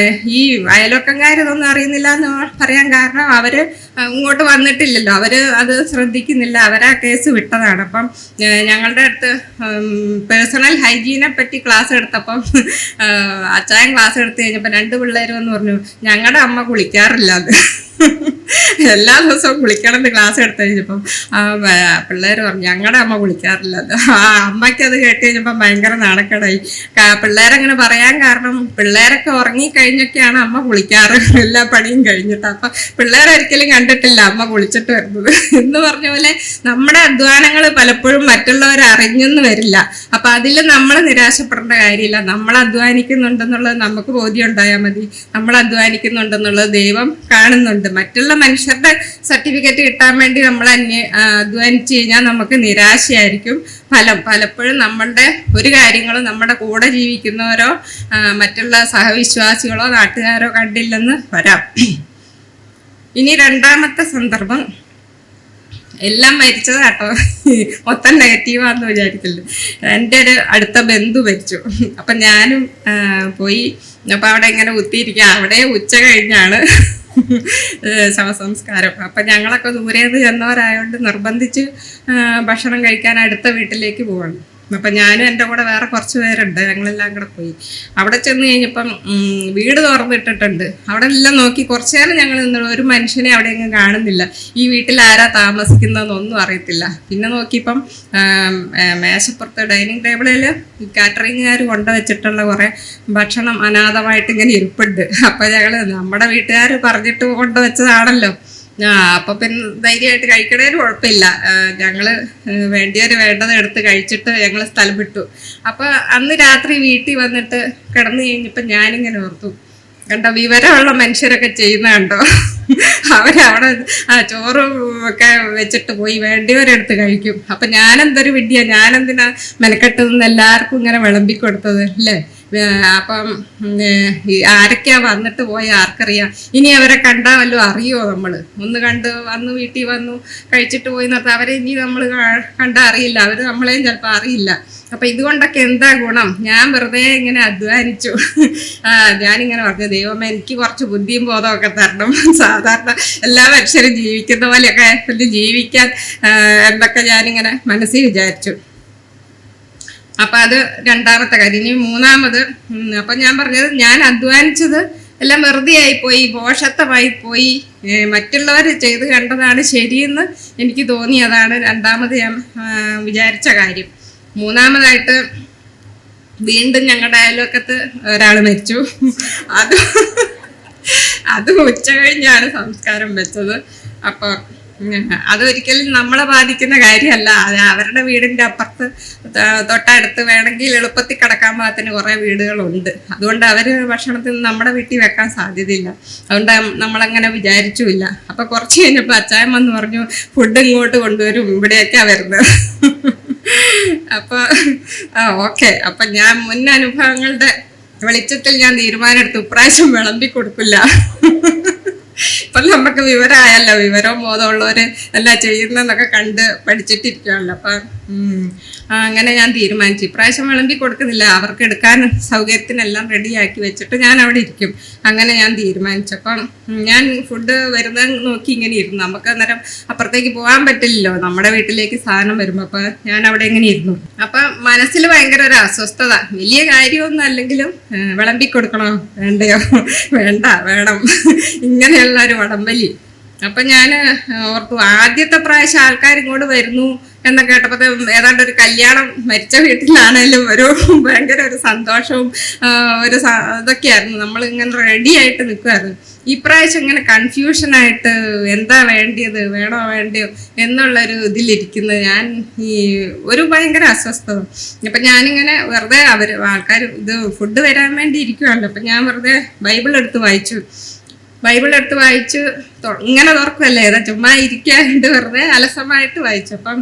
ഈ അയൽവക്കംകാരിതൊന്നും അറിയുന്നില്ല എന്ന് പറയാൻ കാരണം അവർ ഇങ്ങോട്ട് വന്നിട്ടില്ലല്ലോ, അവർ അത് ശ്രദ്ധിക്കുന്നില്ല, അവരാ കേസ് വിട്ടതാണ്. അപ്പം ഞങ്ങളുടെ അടുത്ത് പേഴ്സണൽ ഹൈജീനെ പറ്റി ക്ലാസ് എടുത്തപ്പം അച്ചായൻ ക്ലാസ് എടുത്തു കഴിഞ്ഞപ്പോൾ 2 പിള്ളേർ എന്ന് പറഞ്ഞു, ഞങ്ങളുടെ അമ്മ കുളിക്കാറില്ല അത്. എല്ലാ ദിവസവും കുളിക്കണം എന്ന് ക്ലാസ് എടുത്തു കഴിഞ്ഞപ്പം പിള്ളേർ പറഞ്ഞു ഞങ്ങളുടെ അമ്മ കുളിക്കാറില്ല. അമ്മയ്ക്ക് അത് കേട്ട് കഴിഞ്ഞപ്പം ഭയങ്കര നാണക്കേടായി. പിള്ളേരങ്ങനെ പറയാൻ കാരണം പിള്ളേരൊക്കെ ഉറങ്ങിക്കഴിഞ്ഞൊക്കെയാണ് അമ്മ കുളിക്കാറ്, എല്ലാ പണിയും കഴിഞ്ഞിട്ട്. അപ്പൊ പിള്ളേരൊരിക്കലും കണ്ടിട്ടില്ല അമ്മ കുളിച്ചിട്ട് വരുന്നത് എന്ന് പറഞ്ഞ പോലെ നമ്മുടെ അധ്വാനങ്ങൾ പലപ്പോഴും മറ്റുള്ളവർ അറിഞ്ഞെന്ന് വരില്ല. അപ്പൊ അതിൽ നമ്മൾ നിരാശപ്പെടേണ്ട കാര്യമില്ല. നമ്മൾ അധ്വാനിക്കുന്നുണ്ടെന്നുള്ളത് നമുക്ക് ബോധ്യം ഉണ്ടായാൽ മതി. നമ്മൾ അധ്വാനിക്കുന്നുണ്ടെന്നുള്ളത് ദൈവം കാണുന്നുണ്ട്. മറ്റുള്ള മനുഷ്യരുടെ സർട്ടിഫിക്കറ്റ് കിട്ടാൻ വേണ്ടി നമ്മൾ അധ്വാനിച്ചു കഴിഞ്ഞാൽ നമുക്ക് നിരാശയായിരിക്കും ഫലം. പലപ്പോഴും നമ്മളുടെ ഒരു കാര്യങ്ങളും നമ്മുടെ കൂടെ ജീവിക്കുന്നവരോ മറ്റുള്ള സഹവിശ്വാസികളോ നാട്ടുകാരോ കണ്ടില്ലെന്ന് വരാം. ഇനി രണ്ടാമത്തെ സന്ദർഭം, എല്ലാം മരിച്ചതാട്ടോ, മൊത്തം നെഗറ്റീവാന്ന് വിചാരിക്കില്ല. എൻ്റെ ഒരു അടുത്ത ബന്ധു മരിച്ചു. അപ്പം ഞാനും പോയി. അപ്പം അവിടെ ഇങ്ങനെ കുത്തിയിരിക്കുക. അവിടെ ഉച്ച കഴിഞ്ഞാണ് ശവസംസ്കാരം. അപ്പം ഞങ്ങളൊക്കെ ദൂരേന്ന് ചെന്നവരായതുകൊണ്ട് നിർബന്ധിച്ച് ഭക്ഷണം കഴിക്കാൻ അടുത്ത വീട്ടിലേക്ക് പോവാണ്. അപ്പം ഞാനും എൻ്റെ കൂടെ വേറെ കുറച്ച് പേരുണ്ട്, ഞങ്ങളെല്ലാം കൂടെ പോയി. അവിടെ ചെന്ന് കഴിഞ്ഞപ്പം വീട് തുറന്നിട്ടിട്ടുണ്ട്. അവിടെ എല്ലാം നോക്കി കുറച്ചു നേരം ഞങ്ങൾ നിന്ന്, ഒരു മനുഷ്യനെ അവിടെ എങ്ങും കാണുന്നില്ല. ഈ വീട്ടിൽ ആരാ താമസിക്കുന്നതെന്നൊന്നും അറിയത്തില്ല. പിന്നെ നോക്കിയപ്പം മേശപ്പുറത്ത് ഡൈനിങ് ടേബിളിൽ കാറ്ററിംഗുകാർ കൊണ്ടുവച്ചിട്ടുള്ള കുറേ ഭക്ഷണം അനാഥമായിട്ട് ഇങ്ങനെ ഇരിപ്പുണ്ട്. അപ്പം ഞങ്ങൾ നമ്മുടെ വീട്ടുകാർ പറഞ്ഞിട്ട് കൊണ്ടുവച്ചതാണല്ലോ, അപ്പൊ പിന്നെ ധൈര്യമായിട്ട് കഴിക്കണേന് കുഴപ്പമില്ല. ഞങ്ങള് വേണ്ടിയവര് വേണ്ടത് എടുത്ത് കഴിച്ചിട്ട് ഞങ്ങൾ സ്ഥലം വിട്ടു. അപ്പൊ അന്ന് രാത്രി വീട്ടിൽ വന്നിട്ട് കിടന്നു കഴിഞ്ഞപ്പോ ഞാനിങ്ങനെ ഓർത്തു, കണ്ടോ വിവരമുള്ള മനുഷ്യരൊക്കെ ചെയ്യുന്ന കണ്ടോ, അവരവിടെ ചോറും ഒക്കെ വെച്ചിട്ട് പോയി വേണ്ടിയവരെടുത്ത് കഴിക്കും. അപ്പൊ ഞാനെന്തൊരു വിഡ്ഢിയാ, ഞാനെന്തിനാ മെനക്കെട്ടതെന്ന് എല്ലാവർക്കും ഇങ്ങനെ വിളമ്പിക്കൊടുത്തത് അല്ലേ. അപ്പം ആരൊക്കെയാ വന്നിട്ട് പോയ ആർക്കറിയാം. ഇനി അവരെ കണ്ടാൽ വല്ലതും അറിയുമോ? നമ്മൾ ഒന്ന് കണ്ട് വന്നു വീട്ടിൽ വന്നു കഴിച്ചിട്ട് പോയി നിർത്താം. അവരെ ഇനി നമ്മൾ കണ്ടാൽ അറിയില്ല, അവർ നമ്മളെയും ചിലപ്പോൾ അറിയില്ല. അപ്പം ഇതുകൊണ്ടൊക്കെ എന്താ ഗുണം? ഞാൻ വെറുതെ ഇങ്ങനെ അധ്വാനിച്ചു. ഞാനിങ്ങനെ പറഞ്ഞു, ദൈവമേ എനിക്ക് കുറച്ച് ബുദ്ധിയും ബോധമൊക്കെ തരണം. സാധാരണ എല്ലാ മനുഷ്യരും ജീവിക്കുന്ന പോലെയൊക്കെ ജീവിക്കാൻ എന്നൊക്കെ ഞാനിങ്ങനെ മനസ്സിൽ വിചാരിച്ചു. അപ്പം അത് രണ്ടാമത്തെ കാര്യം. ഇനി മൂന്നാമത്, അപ്പം ഞാൻ പറഞ്ഞത് ഞാൻ അധ്വാനിച്ചത് എല്ലാം വെറുതെ ആയിപ്പോയി, ഭോഷത്വമായി പോയി, മറ്റുള്ളവർ ചെയ്ത് കണ്ടതാണ് ശരിയെന്ന് എനിക്ക് തോന്നി. അതാണ് രണ്ടാമത് ഞാൻ വിചാരിച്ച കാര്യം. മൂന്നാമതായിട്ട് വീണ്ടും ഞങ്ങളുടെ അയൽവക്കത്ത് ഒരാൾ മരിച്ചു. അത് ഉച്ച കഴിഞ്ഞാണ് സംസ്കാരം വെച്ചത്. അപ്പം അതൊരിക്കലും നമ്മളെ ബാധിക്കുന്ന കാര്യമല്ല. അത് അവരുടെ വീടിൻ്റെ അപ്പുറത്ത് തൊട്ടടുത്ത് വേണമെങ്കിൽ എളുപ്പത്തിൽ കിടക്കാൻ പാകത്തിന് കുറേ വീടുകളുണ്ട്. അതുകൊണ്ട് അവർ ഭക്ഷണത്തിൽ നമ്മുടെ വീട്ടിൽ വെക്കാൻ സാധ്യതയില്ല. അതുകൊണ്ട് നമ്മളങ്ങനെ വിചാരിച്ചുമില്ല. അപ്പം കുറച്ച് കഴിഞ്ഞപ്പോൾ അച്ചായൻ വന്ന് പറഞ്ഞു, ഫുഡ് ഇങ്ങോട്ട് കൊണ്ടുവരും, ഇവിടെയൊക്കെയാണ് വരുന്നത്. അപ്പോൾ ഓക്കെ. അപ്പം ഞാൻ മുൻ അനുഭവങ്ങളുടെ വെളിച്ചത്തിൽ ഞാൻ തീരുമാനമെടുത്തു, ഇപ്രാവശ്യം വിളമ്പി കൊടുക്കില്ല. ഇപ്പം നമുക്ക് വിവരമായല്ലോ, വിവരവും ബോധമുള്ളവര് എല്ലാം ചെയ്യുന്നതെന്നൊക്കെ കണ്ട് പഠിച്ചിട്ടിരിക്കുകയല്ലോ. അപ്പം അങ്ങനെ ഞാൻ തീരുമാനിച്ചു, ഇപ്രാവശ്യം വിളമ്പി കൊടുക്കുന്നില്ല. അവർക്ക് എടുക്കാൻ സൗകര്യത്തിനെല്ലാം റെഡിയാക്കി വെച്ചിട്ട് ഞാൻ അവിടെ ഇരിക്കും. അങ്ങനെ ഞാൻ തീരുമാനിച്ചു. അപ്പം ഞാൻ ഫുഡ് വരുന്നത് നോക്കി ഇങ്ങനെ ഇരുന്നു. നമുക്ക് അന്നേരം അപ്പുറത്തേക്ക് പോകാൻ പറ്റില്ലല്ലോ, നമ്മുടെ വീട്ടിലേക്ക് സാധനം വരുമ്പോൾ. അപ്പം ഞാൻ അവിടെ ഇങ്ങനെ ഇരുന്നു. അപ്പം മനസ്സിൽ ഭയങ്കര ഒരു അസ്വസ്ഥത. വലിയ കാര്യമൊന്നും അല്ലെങ്കിലും വിളമ്പി കൊടുക്കണോ വേണ്ടയോ, വേണ്ട വേണം, ഇങ്ങനെയുള്ള ഒരു വടംവലി. അപ്പം ഞാൻ ഓർത്തു, ആദ്യത്തെ പ്രാവശ്യം ആൾക്കാർ ഇങ്ങോട്ട് വരുന്നു എന്നൊക്കെ കേട്ടപ്പോൾ ഏതാണ്ട് ഒരു കല്യാണം, മരിച്ച വീട്ടിലാണേലും ഒരു ഭയങ്കര ഒരു സന്തോഷവും ഒരു ഇതൊക്കെയായിരുന്നു. നമ്മൾ ഇങ്ങനെ റെഡി ആയിട്ട് നിൽക്കുമായിരുന്നു. ഈ പ്രാവശ്യം ഇങ്ങനെ കൺഫ്യൂഷനായിട്ട് എന്താ വേണ്ടിയത്, വേണോ വേണ്ടയോ എന്നുള്ളൊരു ഇതിലിരിക്കുന്നത് ഞാൻ ഈ ഒരു ഭയങ്കര അസ്വസ്ഥത. അപ്പം ഞാനിങ്ങനെ വെറുതെ ആൾക്കാർ ഇത് ഫുഡ് വരാൻ വേണ്ടി ഇരിക്കുമല്ലോ. അപ്പം ഞാൻ വെറുതെ ബൈബിൾ എടുത്ത് വായിച്ചു ഇങ്ങനെ തുറക്കുമല്ലേ, ഏതാ ചുമ്മാ ഇരിക്കാറുണ്ട്, വെറുതെ അലസമായിട്ട് വായിച്ചു. അപ്പം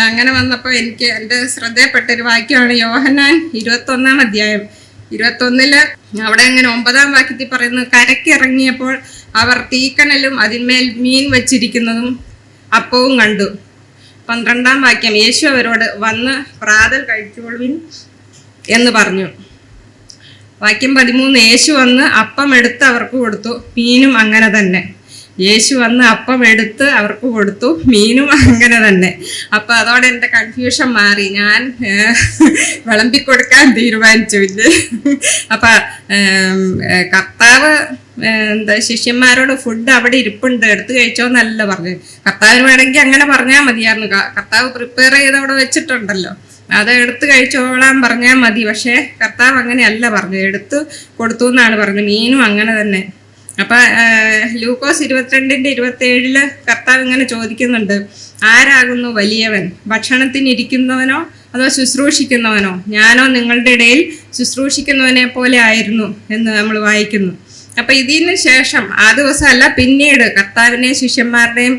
അങ്ങനെ വന്നപ്പോൾ എനിക്ക് എൻ്റെ ശ്രദ്ധയിൽപ്പെട്ടൊരു വാക്യമാണ് യോഹന്നാൻ 21-ാം അധ്യായം 21 അവിടെ ഇങ്ങനെ 9-ാം വാക്യത്തിൽ പറയുന്നത്, കരയ്ക്കിറങ്ങിയപ്പോൾ അവർ തീക്കനലും അതിന്മേൽ മീൻ വച്ചിരിക്കുന്നതും അപ്പവും കണ്ടു. 12-ാം വാക്യം, യേശു അവരോട് വന്ന് പ്രാതൽ കഴിച്ചുകൊള്ളുവിൻ എന്ന് പറഞ്ഞു. വാക്യം 13, യേശു വന്ന് അപ്പം എടുത്ത് അവർക്ക് കൊടുത്തു, മീനും അങ്ങനെ തന്നെ. യേശു വന്ന് അപ്പം എടുത്ത് അവർക്ക് കൊടുത്തു, മീനും അങ്ങനെ തന്നെ. അപ്പം അതോടെ എൻ്റെ കൺഫ്യൂഷൻ മാറി. ഞാൻ വിളമ്പിക്കൊടുക്കാൻ തീരുമാനിച്ചു. ഇല്ലേ, അപ്പം കർത്താവ് ശിഷ്യന്മാരോട് ഫുഡ് അവിടെ ഇരിപ്പുണ്ട്, എടുത്തു കഴിച്ചോന്നല്ല പറഞ്ഞു. കർത്താവിന് വേണമെങ്കിൽ അങ്ങനെ പറഞ്ഞാൽ മതിയായിരുന്നു. കർത്താവ് പ്രിപ്പയർ ചെയ്ത് അവിടെ വെച്ചിട്ടുണ്ടല്ലോ, അത് എടുത്ത് കഴിച്ചോളാൻ പറഞ്ഞാൽ മതി. പക്ഷേ കർത്താവ് അങ്ങനെയല്ല പറഞ്ഞു, എടുത്ത് കൊടുത്തു എന്നാണ് പറഞ്ഞത്. മീനും അങ്ങനെ തന്നെ. അപ്പം ലൂക്കോസ് 22:27 കർത്താവ് ഇങ്ങനെ ചോദിക്കുന്നുണ്ട്, ആരാകുന്നു വലിയവൻ, ഭക്ഷണത്തിനിരിക്കുന്നവനോ അതോ ശുശ്രൂഷിക്കുന്നവനോ? ഞാനോ നിങ്ങളുടെ ഇടയിൽ ശുശ്രൂഷിക്കുന്നവനെ പോലെ ആയിരുന്നു എന്ന് നമ്മൾ വായിക്കുന്നു. അപ്പം ഇതിന് ശേഷം ആ ദിവസമല്ല, പിന്നീട് കർത്താവിൻ്റെയും ശിഷ്യന്മാരുടെയും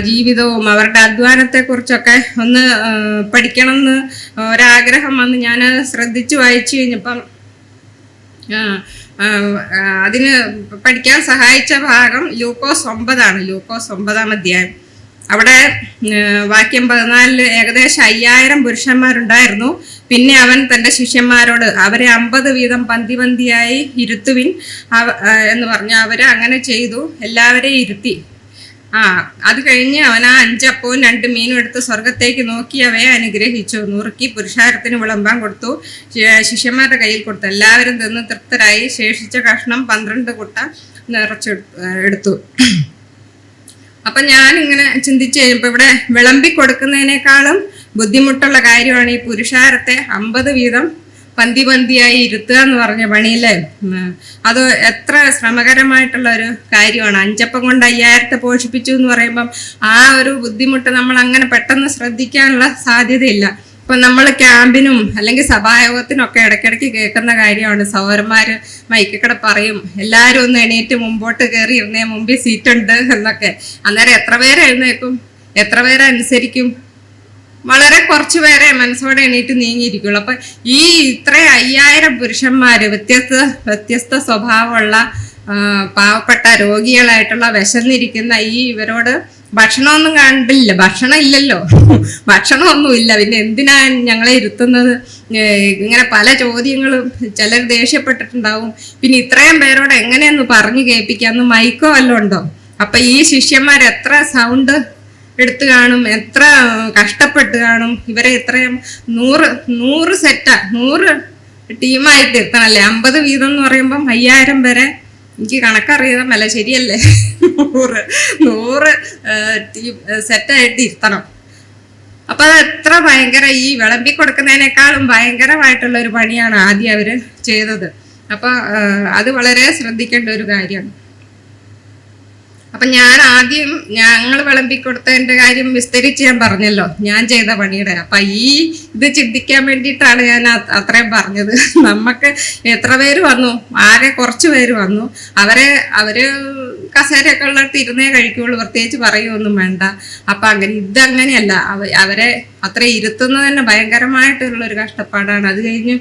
ജീവിതവും അവരുടെ അധ്വാനത്തെക്കുറിച്ചൊക്കെ ഒന്ന് പഠിക്കണമെന്ന് ഒരാഗ്രഹം വന്ന് ഞാൻ ശ്രദ്ധിച്ചു വായിച്ചു കഴിഞ്ഞപ്പം അതിന് പഠിക്കാൻ സഹായിച്ച ഭാഗം ലൂക്കോസ് 9 ലൂക്കോസ് 9 അധ്യായം. അവിടെ വാക്യം 14 ഏകദേശം 5000 പുരുഷന്മാരുണ്ടായിരുന്നു. പിന്നെ അവൻ തൻ്റെ ശിഷ്യന്മാരോട് അവരെ 50 വീതം പന്തി പന്തിയായി ഇരുത്തുവിൻ എന്ന് പറഞ്ഞു. അവര് അങ്ങനെ ചെയ്തു, എല്ലാവരെയും ഇരുത്തി. അത് കഴിഞ്ഞ് അവൻ ആ 5 അപ്പവും 2 മീനും എടുത്ത് സ്വർഗത്തേക്ക് നോക്കി അവയെ അനുഗ്രഹിച്ചു, നുറുക്കി പുരുഷാരത്തിന് വിളമ്പാൻ കൊടുത്തു, ശിഷ്യന്മാരുടെ കയ്യിൽ കൊടുത്തു. എല്ലാവരും തിന്ന് തൃപ്തരായി. ശേഷിച്ച കഷ്ണം 12 കുട്ട നിറച്ചെടുത്തു. അപ്പം ഞാനിങ്ങനെ ചിന്തിച്ച് കഴിഞ്ഞപ്പോൾ ഇവിടെ വിളമ്പി കൊടുക്കുന്നതിനേക്കാളും ബുദ്ധിമുട്ടുള്ള കാര്യമാണ് ഈ പുരുഷാരത്തെ 50 വീതം പന്തി പന്തിയായി ഇരുത്തുക എന്ന് പറഞ്ഞ പണിയില്ലേ. അത് എത്ര ശ്രമകരമായിട്ടുള്ള ഒരു കാര്യമാണ്. 5 അപ്പം കൊണ്ട് 5000 പോഷിപ്പിച്ചു എന്ന് പറയുമ്പം ആ ഒരു ബുദ്ധിമുട്ട് നമ്മൾ അങ്ങനെ പെട്ടെന്ന് ശ്രദ്ധിക്കാനുള്ള സാധ്യതയില്ല. ഇപ്പം നമ്മൾ ക്യാമ്പിനും അല്ലെങ്കിൽ സഭായോഗത്തിനൊക്കെ ഇടയ്ക്കിടയ്ക്ക് കേൾക്കുന്ന കാര്യമാണ്. സഹോദരന്മാര് മൈക്കിക്കടെ പറയും, എല്ലാവരും ഒന്ന് എണീറ്റ് മുമ്പോട്ട് കയറി ഇരുന്നേ, മുമ്പിൽ സീറ്റുണ്ട് എന്നൊക്കെ. അന്നേരം എത്ര പേര് എഴുന്നേക്കും, എത്ര പേരെ അനുസരിക്കും? വളരെ കുറച്ചു പേരെ മനസ്സോടെ എണീറ്റ് നീങ്ങിയിരിക്കുള്ളൂ. അപ്പൊ ഈ ഇത്ര 5000 പുരുഷന്മാര് വ്യത്യസ്ത സ്വഭാവമുള്ള പാവപ്പെട്ട രോഗികളായിട്ടുള്ള വിശന്നിരിക്കുന്ന ഈ ഇവരോട് ഭക്ഷണമൊന്നും കണ്ടില്ല, ഭക്ഷണം ഇല്ലല്ലോ, ഭക്ഷണമൊന്നുമില്ല, പിന്നെ എന്തിനാ ഞങ്ങളെ ഇരുത്തുന്നത്? ഇങ്ങനെ പല ചോദ്യങ്ങളും. ചിലർ ദേഷ്യപ്പെട്ടിട്ടുണ്ടാവും. പിന്നെ ഇത്രയും പേരോട് എങ്ങനെയൊന്ന് പറഞ്ഞു കേൾപ്പിക്കാന്ന് മൈക്കോ വല്ലതും ഉണ്ടോ? അപ്പൊ ഈ ശിഷ്യന്മാർ എത്ര സൗണ്ട് എടുത്തു കാണും, എത്ര കഷ്ടപ്പെട്ട് കാണും. ഇവരെ ഇത്രയും 100 സെറ്റാ, 100 ടീമായിട്ട് എത്തണല്ലേ. 50 വീതം എന്ന് പറയുമ്പം 5000 പേരെ. എനിക്ക് കണക്കറിയാമല്ല, ശരിയല്ലേ? 100 ടീം സെറ്റായിട്ട് ഇരുത്തണം. അപ്പൊ അത് എത്ര ഭയങ്കര, ഈ വിളമ്പി കൊടുക്കുന്നതിനേക്കാളും ഭയങ്കരമായിട്ടുള്ള ഒരു പണിയാണ് ആദ്യം അവര് ചെയ്തത്. അപ്പൊ അത് വളരെ ശ്രദ്ധിക്കേണ്ട ഒരു കാര്യമാണ്. അപ്പൊ ഞാൻ ആദ്യം ഞങ്ങൾ വിളമ്പിക്കൊടുത്തതിന്റെ കാര്യം വിസ്തരിച്ച് ഞാൻ പറഞ്ഞല്ലോ, ഞാൻ ചെയ്ത പണിയുടെ. അപ്പൊ ഇത് ചിന്തിക്കാൻ വേണ്ടിയിട്ടാണ് ഞാൻ അത്രയും പറഞ്ഞത്. നമുക്ക് എത്ര പേര് വന്നു? ആകെ കുറച്ച് പേര് വന്നു. അവര് കസേരയൊക്കെ ഉള്ളിടത്ത് ഇരുന്നേ കഴിക്കുള്ളൂ, പ്രത്യേകിച്ച് പറയുമൊന്നും വേണ്ട. അപ്പൊ ഇതങ്ങനെയല്ല. അവരെ അത്ര ഇരുത്തുന്നത് തന്നെ ഭയങ്കരമായിട്ടുള്ളൊരു കഷ്ടപ്പാടാണ്. അത് കഴിഞ്ഞ്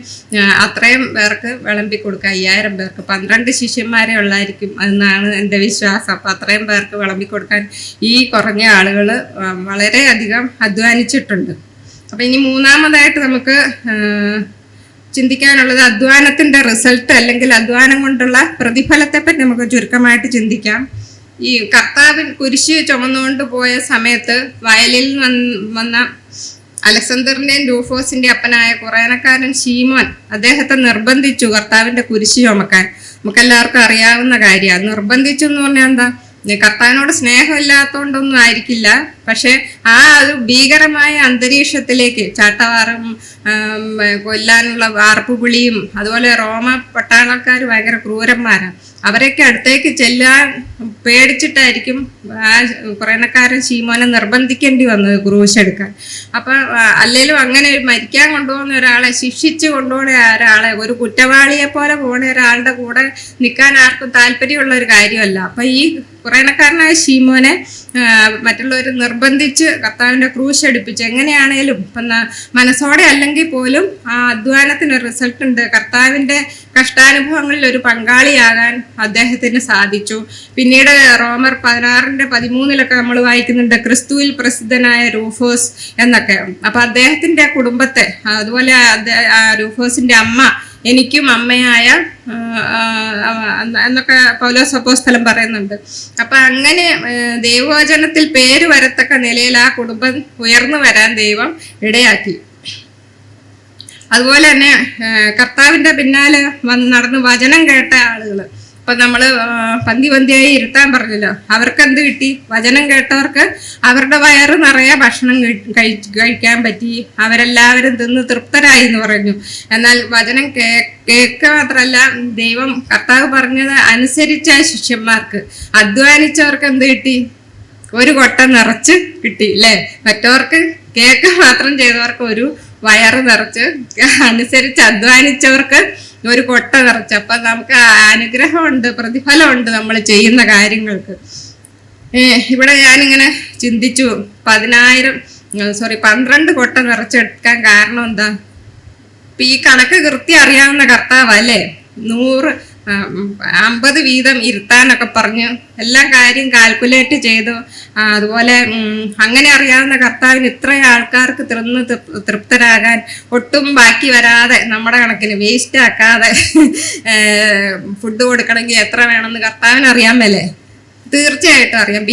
അത്രയും പേർക്ക് വിളമ്പി കൊടുക്കുക, 5000 പേർക്ക്. 12 ശിഷ്യന്മാരെ ഉള്ളായിരിക്കും എന്നാണ് എൻ്റെ വിശ്വാസം. അപ്പം അത്രയും പേർക്ക് വിളമ്പി കൊടുക്കാൻ ഈ കുറഞ്ഞ ആളുകൾ വളരെയധികം അധ്വാനിച്ചിട്ടുണ്ട്. അപ്പം ഇനി മൂന്നാമതായിട്ട് നമുക്ക് ചിന്തിക്കാനുള്ളത് അധ്വാനത്തിൻ്റെ റിസൾട്ട്, അല്ലെങ്കിൽ അധ്വാനം കൊണ്ടുള്ള പ്രതിഫലത്തെപ്പറ്റി നമുക്ക് ചുരുക്കമായിട്ട് ചിന്തിക്കാം. ഈ കർത്താവിൻ കുരിശ് ചുമന്നുകൊണ്ട് പോയ സമയത്ത് വയലിൽ വന്ന അലക്സാണ്ടറിന്റെയും രൂഫോസിന്റെ അപ്പനായ കുറേനക്കാരൻ ശീമോൻ അദ്ദേഹത്തെ നിർബന്ധിച്ചു കർത്താവിന്റെ കുരിശ് ചുമക്കാൻ. നമുക്കെല്ലാവർക്കും അറിയാവുന്ന കാര്യമാണ്. നിർബന്ധിച്ചു എന്ന് പറഞ്ഞാൽ എന്താ? കർത്താവിനോട് സ്നേഹമില്ലാത്തതുകൊണ്ടൊന്നും ആയിരിക്കില്ല, പക്ഷെ ആ ഒരു ഭീകരമായ അന്തരീക്ഷത്തിലേക്ക്, ചാട്ടവാറും കൊല്ലാനുള്ള വാർപ്പുവിളിയും, അതുപോലെ റോമ പട്ടാളക്കാർ ഭയങ്കര ക്രൂരന്മാരാണ്, അവരൊക്കെ അടുത്തേക്ക് ചെല്ലാൻ പേടിച്ചിട്ടായിരിക്കും ആ കുറേനക്കാരൻ ശീമോനെ നിർബന്ധിക്കേണ്ടി വന്നത് ക്രൂശെടുക്കാൻ. അപ്പം അല്ലെങ്കിലും അങ്ങനെ മരിക്കാൻ കൊണ്ടുപോകുന്ന ഒരാളെ, ശിക്ഷിച്ച് കൊണ്ടുപോകുന്ന ഒരാളെ, ഒരു കുറ്റവാളിയെ പോലെ പോകുന്ന ഒരാളുടെ കൂടെ നിൽക്കാൻ ആർക്കും താല്പര്യമുള്ള ഒരു കാര്യമല്ല. അപ്പം ഈ കുറേനക്കാരനായ ശീമോനെ മറ്റുള്ളവർ നിർബന്ധിച്ച് കർത്താവിൻ്റെ ക്രൂശ് എടുപ്പിച്ച് എങ്ങനെയാണേലും ഇപ്പം മനസ്സോടെ അല്ലെങ്കിൽ പോലും ആ അധ്വാനത്തിന് റിസൾട്ട് ഉണ്ട്. കർത്താവിൻ്റെ കഷ്ടാനുഭവങ്ങളിൽ ഒരു പങ്കാളിയാകാൻ അദ്ദേഹത്തിന് സാധിച്ചു. പിന്നീട് റോമർ 16:13 നമ്മൾ വായിക്കുന്നുണ്ട്, ക്രിസ്തുവിൽ പ്രസിദ്ധനായ രൂഫോസ് എന്നൊക്കെ. അപ്പം അദ്ദേഹത്തിൻ്റെ കുടുംബത്തെ, അതുപോലെ രൂഫോസിൻ്റെ അമ്മ എനിക്കും അമ്മയായ എന്നൊക്കെ പൗലോസ് അപ്പോസ്തലൻ പറയുന്നുണ്ട്. അപ്പൊ അങ്ങനെ ദൈവവചനത്തിൽ പേര് വരത്തക്ക നിലയിൽ ആ കുടുംബം ഉയർന്നു വരാൻ ദൈവം ഇടയാക്കി. അതുപോലെ തന്നെ കർത്താവിന്റെ പിന്നാലെ നടന്ന് വചനം കേട്ട ആളുകൾ, ഇപ്പൊ നമ്മള് പന്തിയായി ഇരുത്താൻ പറഞ്ഞല്ലോ, അവർക്ക് എന്ത് കിട്ടി? വചനം കേട്ടവർക്ക് അവരുടെ വയറ് നിറയെ ഭക്ഷണം കഴിക്കാൻ പറ്റി, അവരെല്ലാവരും തിന്ന് തൃപ്തരായി എന്ന് പറഞ്ഞു. എന്നാൽ വചനം കേൾക്കുക മാത്രമല്ല, ദൈവം കർത്താവ് പറഞ്ഞത് അനുസരിച്ച ശിഷ്യന്മാർക്ക്, അധ്വാനിച്ചവർക്ക് എന്ത് കിട്ടി? ഒരു കൊട്ട നിറച്ച് കിട്ടി അല്ലേ? മറ്റവർക്ക് കേൾക്കുക മാത്രം ചെയ്തവർക്ക് ഒരു വയറ് നിറച്ച്, അനുസരിച്ച് അധ്വാനിച്ചവർക്ക് ഒരു കൊട്ട നിറച്ച്. അപ്പൊ നമുക്ക് അനുഗ്രഹമുണ്ട്, പ്രതിഫലമുണ്ട് നമ്മൾ ചെയ്യുന്ന കാര്യങ്ങൾക്ക്. ഇവിടെ ഞാനിങ്ങനെ ചിന്തിച്ചു, 12 കൊട്ട നിറച്ചെടുക്കാൻ കാരണം എന്താ? ഇപ്പൊ ഈ കണക്ക് കൃത്യം അറിയാവുന്ന കർത്താവ് അല്ലേ, 50 വീതം ഇരുത്താനൊക്കെ പറഞ്ഞ് എല്ലാ കാര്യം കാൽക്കുലേറ്റ് ചെയ്തു. അതുപോലെ അങ്ങനെ അറിയാവുന്ന കർത്താവിന് ഇത്ര ആൾക്കാർക്ക് തിന്ന് തൃപ്തരാകാൻ, ഒട്ടും ബാക്കി വരാതെ നമ്മുടെ കണക്കിന് വേസ്റ്റ് ആക്കാതെ ഫുഡ് കൊടുക്കണമെങ്കിൽ എത്ര വേണമെന്ന് കർത്താവിന് അറിയാമല്ലേ? തീർച്ചയായിട്ടും അറിയാം.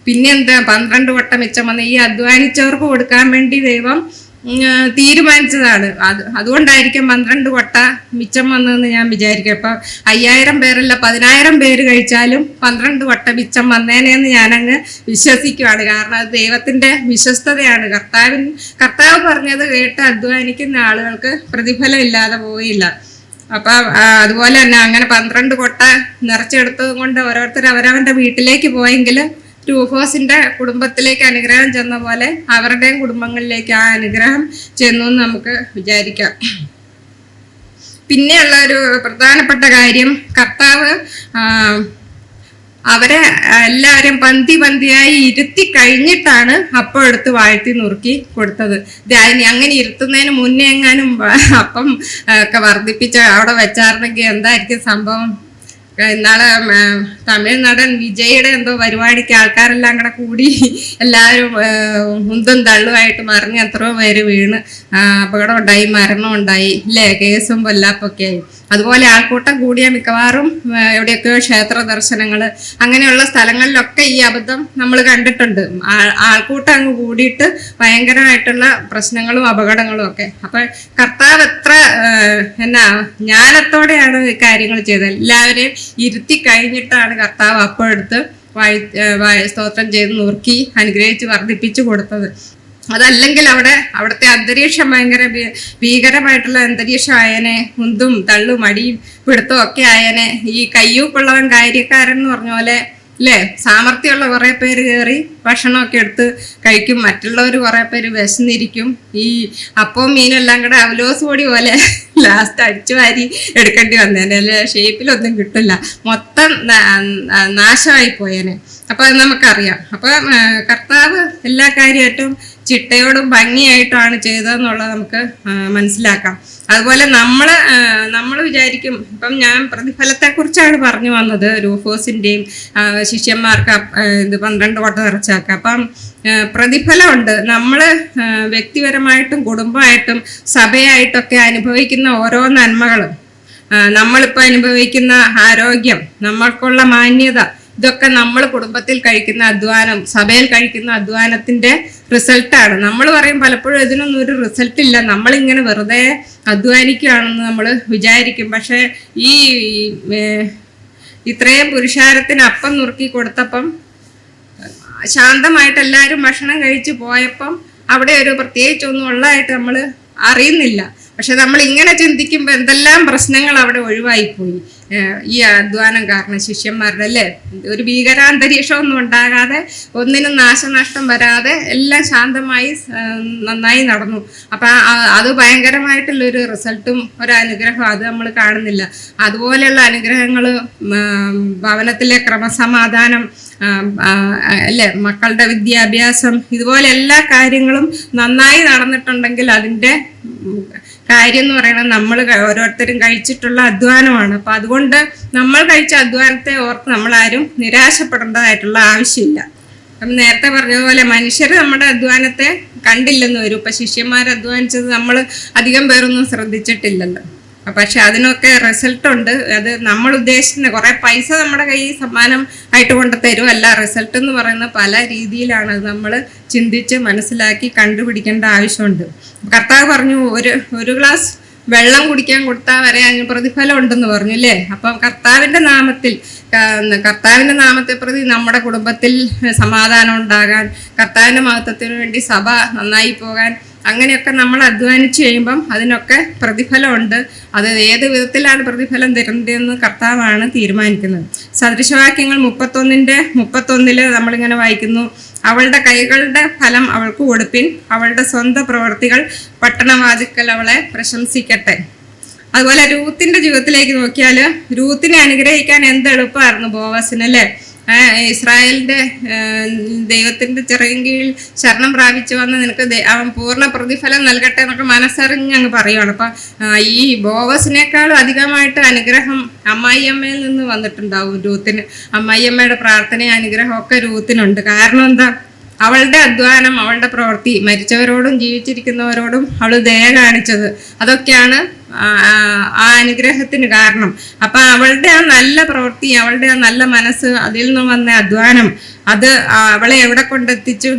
പിന്നെന്താ 12 വട്ടം മിച്ചം വന്ന് ഈ അധ്വാനിച്ചവർക്ക് കൊടുക്കാൻ വേണ്ടി ദൈവം തീരുമാനിച്ചതാണ്. അതുകൊണ്ടായിരിക്കും 12 കൊട്ട മിച്ചം വന്നതെന്ന് ഞാൻ വിചാരിക്കും. അപ്പൊ 5000 പേരല്ല 10000 പേര് കഴിച്ചാലും 12 കൊട്ട മിച്ചം വന്നേനെന്ന് ഞാനങ്ങ് വിശ്വസിക്കുവാണ്. കാരണം അത് ദൈവത്തിന്റെ വിശ്വസ്തതയാണ്. കർത്താവ് പറഞ്ഞത് കേട്ട് അധ്വാനിക്കുന്ന ആളുകൾക്ക് പ്രതിഫലം ഇല്ലാതെ പോയില്ല. അപ്പൊ അതുപോലെ തന്നെ അങ്ങനെ 12 കൊട്ട നിറച്ചെടുത്തത് കൊണ്ട് ഓരോരുത്തർ അവരവന്റെ വീട്ടിലേക്ക് പോയെങ്കിൽ രൂഫോസിന്റെ കുടുംബത്തിലേക്ക് അനുഗ്രഹം ചെന്ന പോലെ അവരുടെയും കുടുംബങ്ങളിലേക്ക് ആ അനുഗ്രഹം ചെന്നു എന്ന് നമുക്ക് വിചാരിക്കാം. പിന്നെയുള്ള ഒരു പ്രധാനപ്പെട്ട കാര്യം, കർത്താവ് അവരെ എല്ലാവരും പന്തിയായി ഇരുത്തി കഴിഞ്ഞിട്ടാണ് അപ്പം എടുത്ത് വാഴ്ത്തി നുറുക്കി കൊടുത്തത്. അങ്ങനെ ഇരുത്തുന്നതിന് മുന്നേ എങ്ങാനും അപ്പം ഒക്കെ വർദ്ധിപ്പിച്ച് അവിടെ വെച്ചാർന്നെങ്കിൽ എന്തായിരിക്കും സംഭവം? ഇന്നാളെ തമിഴ് നടൻ വിജയുടെ എന്തോ പരിപാടിക്ക് ആൾക്കാരെല്ലാം കൂടെ കൂടി എല്ലാവരും ഉന്തും തള്ളുമായിട്ട് മറിഞ്ഞ് എത്രയോ പേര് വീണ് അപകടം ഉണ്ടായി, മരണം ഉണ്ടായി അല്ലേ? കേസും കൊല്ലാപ്പൊക്കെ ആയി. അതുപോലെ ആൾക്കൂട്ടം കൂടിയ മിക്കവാറും എവിടെയൊക്കെയോ ക്ഷേത്ര ദർശനങ്ങൾ അങ്ങനെയുള്ള സ്ഥലങ്ങളിലൊക്കെ ഈ അബദ്ധം നമ്മൾ കണ്ടിട്ടുണ്ട്. ആൾക്കൂട്ടം അങ്ങ് കൂടിയിട്ട് ഭയങ്കരമായിട്ടുള്ള പ്രശ്നങ്ങളും അപകടങ്ങളും ഒക്കെ. അപ്പൊ കർത്താവ് എത്ര ജ്ഞാനത്തോടെയാണ് കാര്യങ്ങൾ ചെയ്തത്. എല്ലാവരെയും ഇരുത്തി കഴിഞ്ഞിട്ടാണ് കർത്താവ് അപ്പോഴെടുത്ത് സ്തോത്രം ചെയ്ത് നുറുക്കി അനുഗ്രഹിച്ച് വർദ്ധിപ്പിച്ചു കൊടുത്തത്. അതല്ലെങ്കിൽ അവിടുത്തെ അന്തരീക്ഷം ഭയങ്കര ഭീകരമായിട്ടുള്ള അന്തരീക്ഷം ആയനെ, ഉന്തും തള്ളും അടിയും പിടുത്തവും ഒക്കെ ആയനെ. ഈ കയ്യൂക്കുള്ളവൻ കാര്യക്കാരൻ എന്ന് പറഞ്ഞ പോലെ അല്ലേ? സാമർഥ്യമുള്ള കുറെ പേര് കയറി ഭക്ഷണമൊക്കെ എടുത്ത് കഴിക്കും, മറ്റുള്ളവർ കുറെ പേര് വിശന്നിരിക്കും. ഈ അപ്പവും മീനെല്ലാം കൂടെ അവലോസ് പൊടി പോലെ ലാസ്റ്റ് അടിച്ചു വാരി എടുക്കേണ്ടി വന്നേനെ, അല്ലെ? ഷേപ്പിലൊന്നും കിട്ടില്ല, മൊത്തം നാശമായി പോയേനെ. അപ്പൊ അത് നമുക്കറിയാം. അപ്പൊ കർത്താവ് എല്ലാ കാര്യമായിട്ടും ചിട്ടയോടും ഭംഗിയായിട്ടാണ് ചെയ്തതെന്നുള്ളത് നമുക്ക് മനസ്സിലാക്കാം. അതുപോലെ നമ്മൾ വിചാരിക്കും, ഇപ്പം ഞാൻ പ്രതിഫലത്തെക്കുറിച്ചാണ് പറഞ്ഞു വന്നത്, രൂഫോസിന്റെയും ശിഷ്യന്മാർക്ക് 12 കൊട്ട നിറച്ചാക്കാം. അപ്പം പ്രതിഫലമുണ്ട്. നമ്മൾ വ്യക്തിപരമായിട്ടും കുടുംബമായിട്ടും സഭയായിട്ടൊക്കെ അനുഭവിക്കുന്ന ഓരോ നന്മകളും, നമ്മളിപ്പോൾ അനുഭവിക്കുന്ന ആരോഗ്യം, നമ്മൾക്കുള്ള മാന്യത, ഇതൊക്കെ നമ്മൾ കുടുംബത്തിൽ കഴിക്കുന്ന അധ്വാനം, സഭയിൽ കഴിക്കുന്ന അധ്വാനത്തിന്റെ റിസൾട്ടാണ്. നമ്മൾ പറയും പലപ്പോഴും ഇതിനൊന്നും ഒരു റിസൾട്ട് ഇല്ല, നമ്മളിങ്ങനെ വെറുതെ അധ്വാനിക്കുകയാണെന്ന് നമ്മൾ വിചാരിക്കും. പക്ഷെ ഈ ഇത്രയും പുരുഷാരത്തിന് അപ്പം നുറുക്കി കൊടുത്തപ്പം ശാന്തമായിട്ട് എല്ലാവരും ഭക്ഷണം കഴിച്ചു പോയപ്പം അവിടെ ഒരു പ്രത്യേകിച്ചൊന്നും ഉള്ളതായിട്ട് നമ്മൾ അറിയുന്നില്ല. പക്ഷെ നമ്മൾ ഇങ്ങനെ ചിന്തിക്കുമ്പോൾ എന്തെല്ലാം പ്രശ്നങ്ങൾ അവിടെ ഒഴിവായിപ്പോയി ഈ അധ്വാനം കാരണം ശിഷ്യന്മാരുടെ, അല്ലേ? ഒരു ഭീകരാന്തരീക്ഷമൊന്നും ഉണ്ടാകാതെ, ഒന്നിനും നാശനഷ്ടം വരാതെ എല്ലാം ശാന്തമായി നന്നായി നടന്നു. അപ്പൊ അത് ഭയങ്കരമായിട്ടുള്ളൊരു റിസൾട്ടും ഒരനുഗ്രഹം അത് നമ്മൾ കാണുന്നില്ല. അതുപോലെയുള്ള അനുഗ്രഹങ്ങൾ ഭവനത്തിലെ ക്രമസമാധാനം, അല്ലേ, മക്കളുടെ വിദ്യാഭ്യാസം, ഇതുപോലെ എല്ലാ കാര്യങ്ങളും നന്നായി നടന്നിട്ടുണ്ടെങ്കിൽ അതിൻ്റെ കാര്യം എന്ന് പറയുന്നത് നമ്മൾ ഓരോരുത്തരും കഴിച്ചിട്ടുള്ള അധ്വാനമാണ്. അപ്പൊ അതുകൊണ്ട് നമ്മൾ കഴിച്ച അധ്വാനത്തെ ഓർത്ത് നമ്മളാരും നിരാശപ്പെടേണ്ടതായിട്ടുള്ള ആവശ്യമില്ല. അപ്പം നേരത്തെ പറഞ്ഞതുപോലെ മനുഷ്യർ നമ്മുടെ അധ്വാനത്തെ കണ്ടില്ലെന്ന് വരും. ഇപ്പൊ ശിഷ്യന്മാർ അധ്വാനിച്ചത് നമ്മൾ അധികം പേരൊന്നും ശ്രദ്ധിച്ചിട്ടില്ലല്ലോ. പക്ഷെ അതിനൊക്കെ റിസൾട്ട് ഉണ്ട്. അത് നമ്മൾ ഉദ്ദേശിക്കുന്ന കുറേ പൈസ നമ്മുടെ കയ്യിൽ സമ്മാനം ആയിട്ട് കൊണ്ട് തരുമല്ല. റിസൾട്ട് എന്ന് പറയുന്നത് പല രീതിയിലാണ്. അത് നമ്മൾ ചിന്തിച്ച് മനസ്സിലാക്കി കണ്ടുപിടിക്കേണ്ട ആവശ്യമുണ്ട്. കർത്താവ് പറഞ്ഞു, ഒരു ഗ്ലാസ് വെള്ളം കുടിക്കാൻ കൊടുത്താൽ വരെ അതിന് പ്രതിഫലം ഉണ്ടെന്ന് പറഞ്ഞു അല്ലേ. അപ്പം കർത്താവിൻ്റെ നാമത്തെ പ്രതി നമ്മുടെ കുടുംബത്തിൽ സമാധാനം ഉണ്ടാകാൻ, കർത്താവിൻ്റെ മഹത്വത്തിന് വേണ്ടി സഭ നന്നായി പോകാൻ, അങ്ങനെയൊക്കെ നമ്മൾ അധ്വാനിച്ച് കഴിയുമ്പം അതിനൊക്കെ പ്രതിഫലമുണ്ട്. അത് ഏത് വിധത്തിലാണ് പ്രതിഫലം തരുന്നതെന്ന് കർത്താവാണ് തീരുമാനിക്കുന്നത്. സദൃശവാക്യങ്ങൾ 31:31 നമ്മളിങ്ങനെ വായിക്കുന്നു, അവളുടെ കൈകളുടെ ഫലം അവൾക്ക് കൊടുപ്പിൻ, അവളുടെ സ്വന്തം പ്രവൃത്തികൾ പട്ടണവാതിക്കൽ അവളെ പ്രശംസിക്കട്ടെ. അതുപോലെ രൂത്തിന്റെ ജീവിതത്തിലേക്ക് നോക്കിയാൽ രൂത്തിനെ അനുഗ്രഹിക്കാൻ എന്ത് എളുപ്പമായിരുന്നു ബോവസിന് അല്ലേ. ഇസ്രായേലിന്റെ ദൈവത്തിന്റെ ചിറകിൻ കീഴിൽ ശരണം പ്രാപിച്ചു വന്ന് നിനക്ക് അവൻ പൂർണ്ണ പ്രതിഫലം നൽകട്ടെ എന്നൊക്കെ മനസ്സറിഞ്ഞ് അങ്ങ് പറയുവാണ്. അപ്പൊ ഈ ബോവസിനേക്കാളും അധികമായിട്ട് അനുഗ്രഹം അമ്മായിയമ്മയിൽ നിന്ന് വന്നിട്ടുണ്ടാവും രൂത്തിന്. അമ്മായിയമ്മയുടെ പ്രാർത്ഥനയും അനുഗ്രഹം ഒക്കെ രൂത്തിനുണ്ട്. കാരണം എന്താ? അവളുടെ അധ്വാനം, അവളുടെ പ്രവൃത്തി, മരിച്ചവരോടും ജീവിച്ചിരിക്കുന്നവരോടും അവൾ ദയ കാണിച്ചത്, അതൊക്കെയാണ് ആ അനുഗ്രഹത്തിന് കാരണം. അപ്പൊ അവളുടെ ആ നല്ല പ്രവൃത്തി, അവളുടെ ആ നല്ല മനസ്സ്, അതിൽ നിന്ന് വന്ന അധ്വാനം, അത് അവളെ എവിടെ കൊണ്ടെത്തിച്ചു?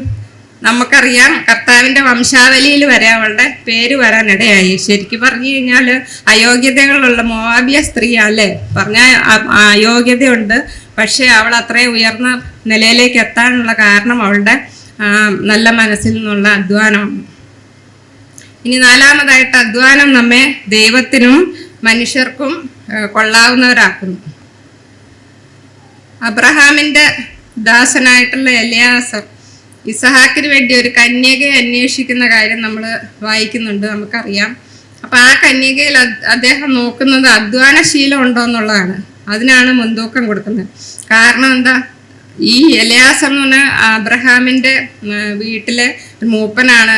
നമുക്കറിയാം, കർത്താവിന്റെ വംശാവലിയിൽ വരെ അവളുടെ പേര് വരാനിടയായി. ശരിക്കും പറഞ്ഞു കഴിഞ്ഞാൽ അയോഗ്യതകളുള്ള മോവാബിയ സ്ത്രീ അല്ലേ. പറഞ്ഞാൽ അയോഗ്യതയുണ്ട്, പക്ഷെ അവൾ അത്രയും ഉയർന്ന നിലയിലേക്ക് എത്താനുള്ള കാരണം അവളുടെ നല്ല മനസ്സിൽ നിന്നുള്ള അധ്വാനം. ഇനി നാലാമതായിട്ട്, അധ്വാനം നമ്മെ ദൈവത്തിനും മനുഷ്യർക്കും കൊള്ളാവുന്നവരാക്കുന്നു. അബ്രഹാമിന്റെ ദാസനായിട്ടുള്ള എലിയാസർ ഇസഹാക്കിന് വേണ്ടി ഒരു കന്യകയെ അന്വേഷിക്കുന്ന കാര്യം നമ്മൾ വായിക്കുന്നുണ്ട്, നമുക്കറിയാം. അപ്പൊ ആ കന്യകയിൽ അദ്ദേഹം നോക്കുന്നത് അധ്വാനശീലം ഉണ്ടോ എന്നുള്ളതാണ്. അതിനാണ് മുൻതൂക്കം കൊടുക്കുന്നത്. കാരണം എന്താ? ഈ എലിയാസർ എന്ന് പറഞ്ഞാൽ അബ്രഹാമിന്റെ വീട്ടിലെ മൂപ്പനാണ്.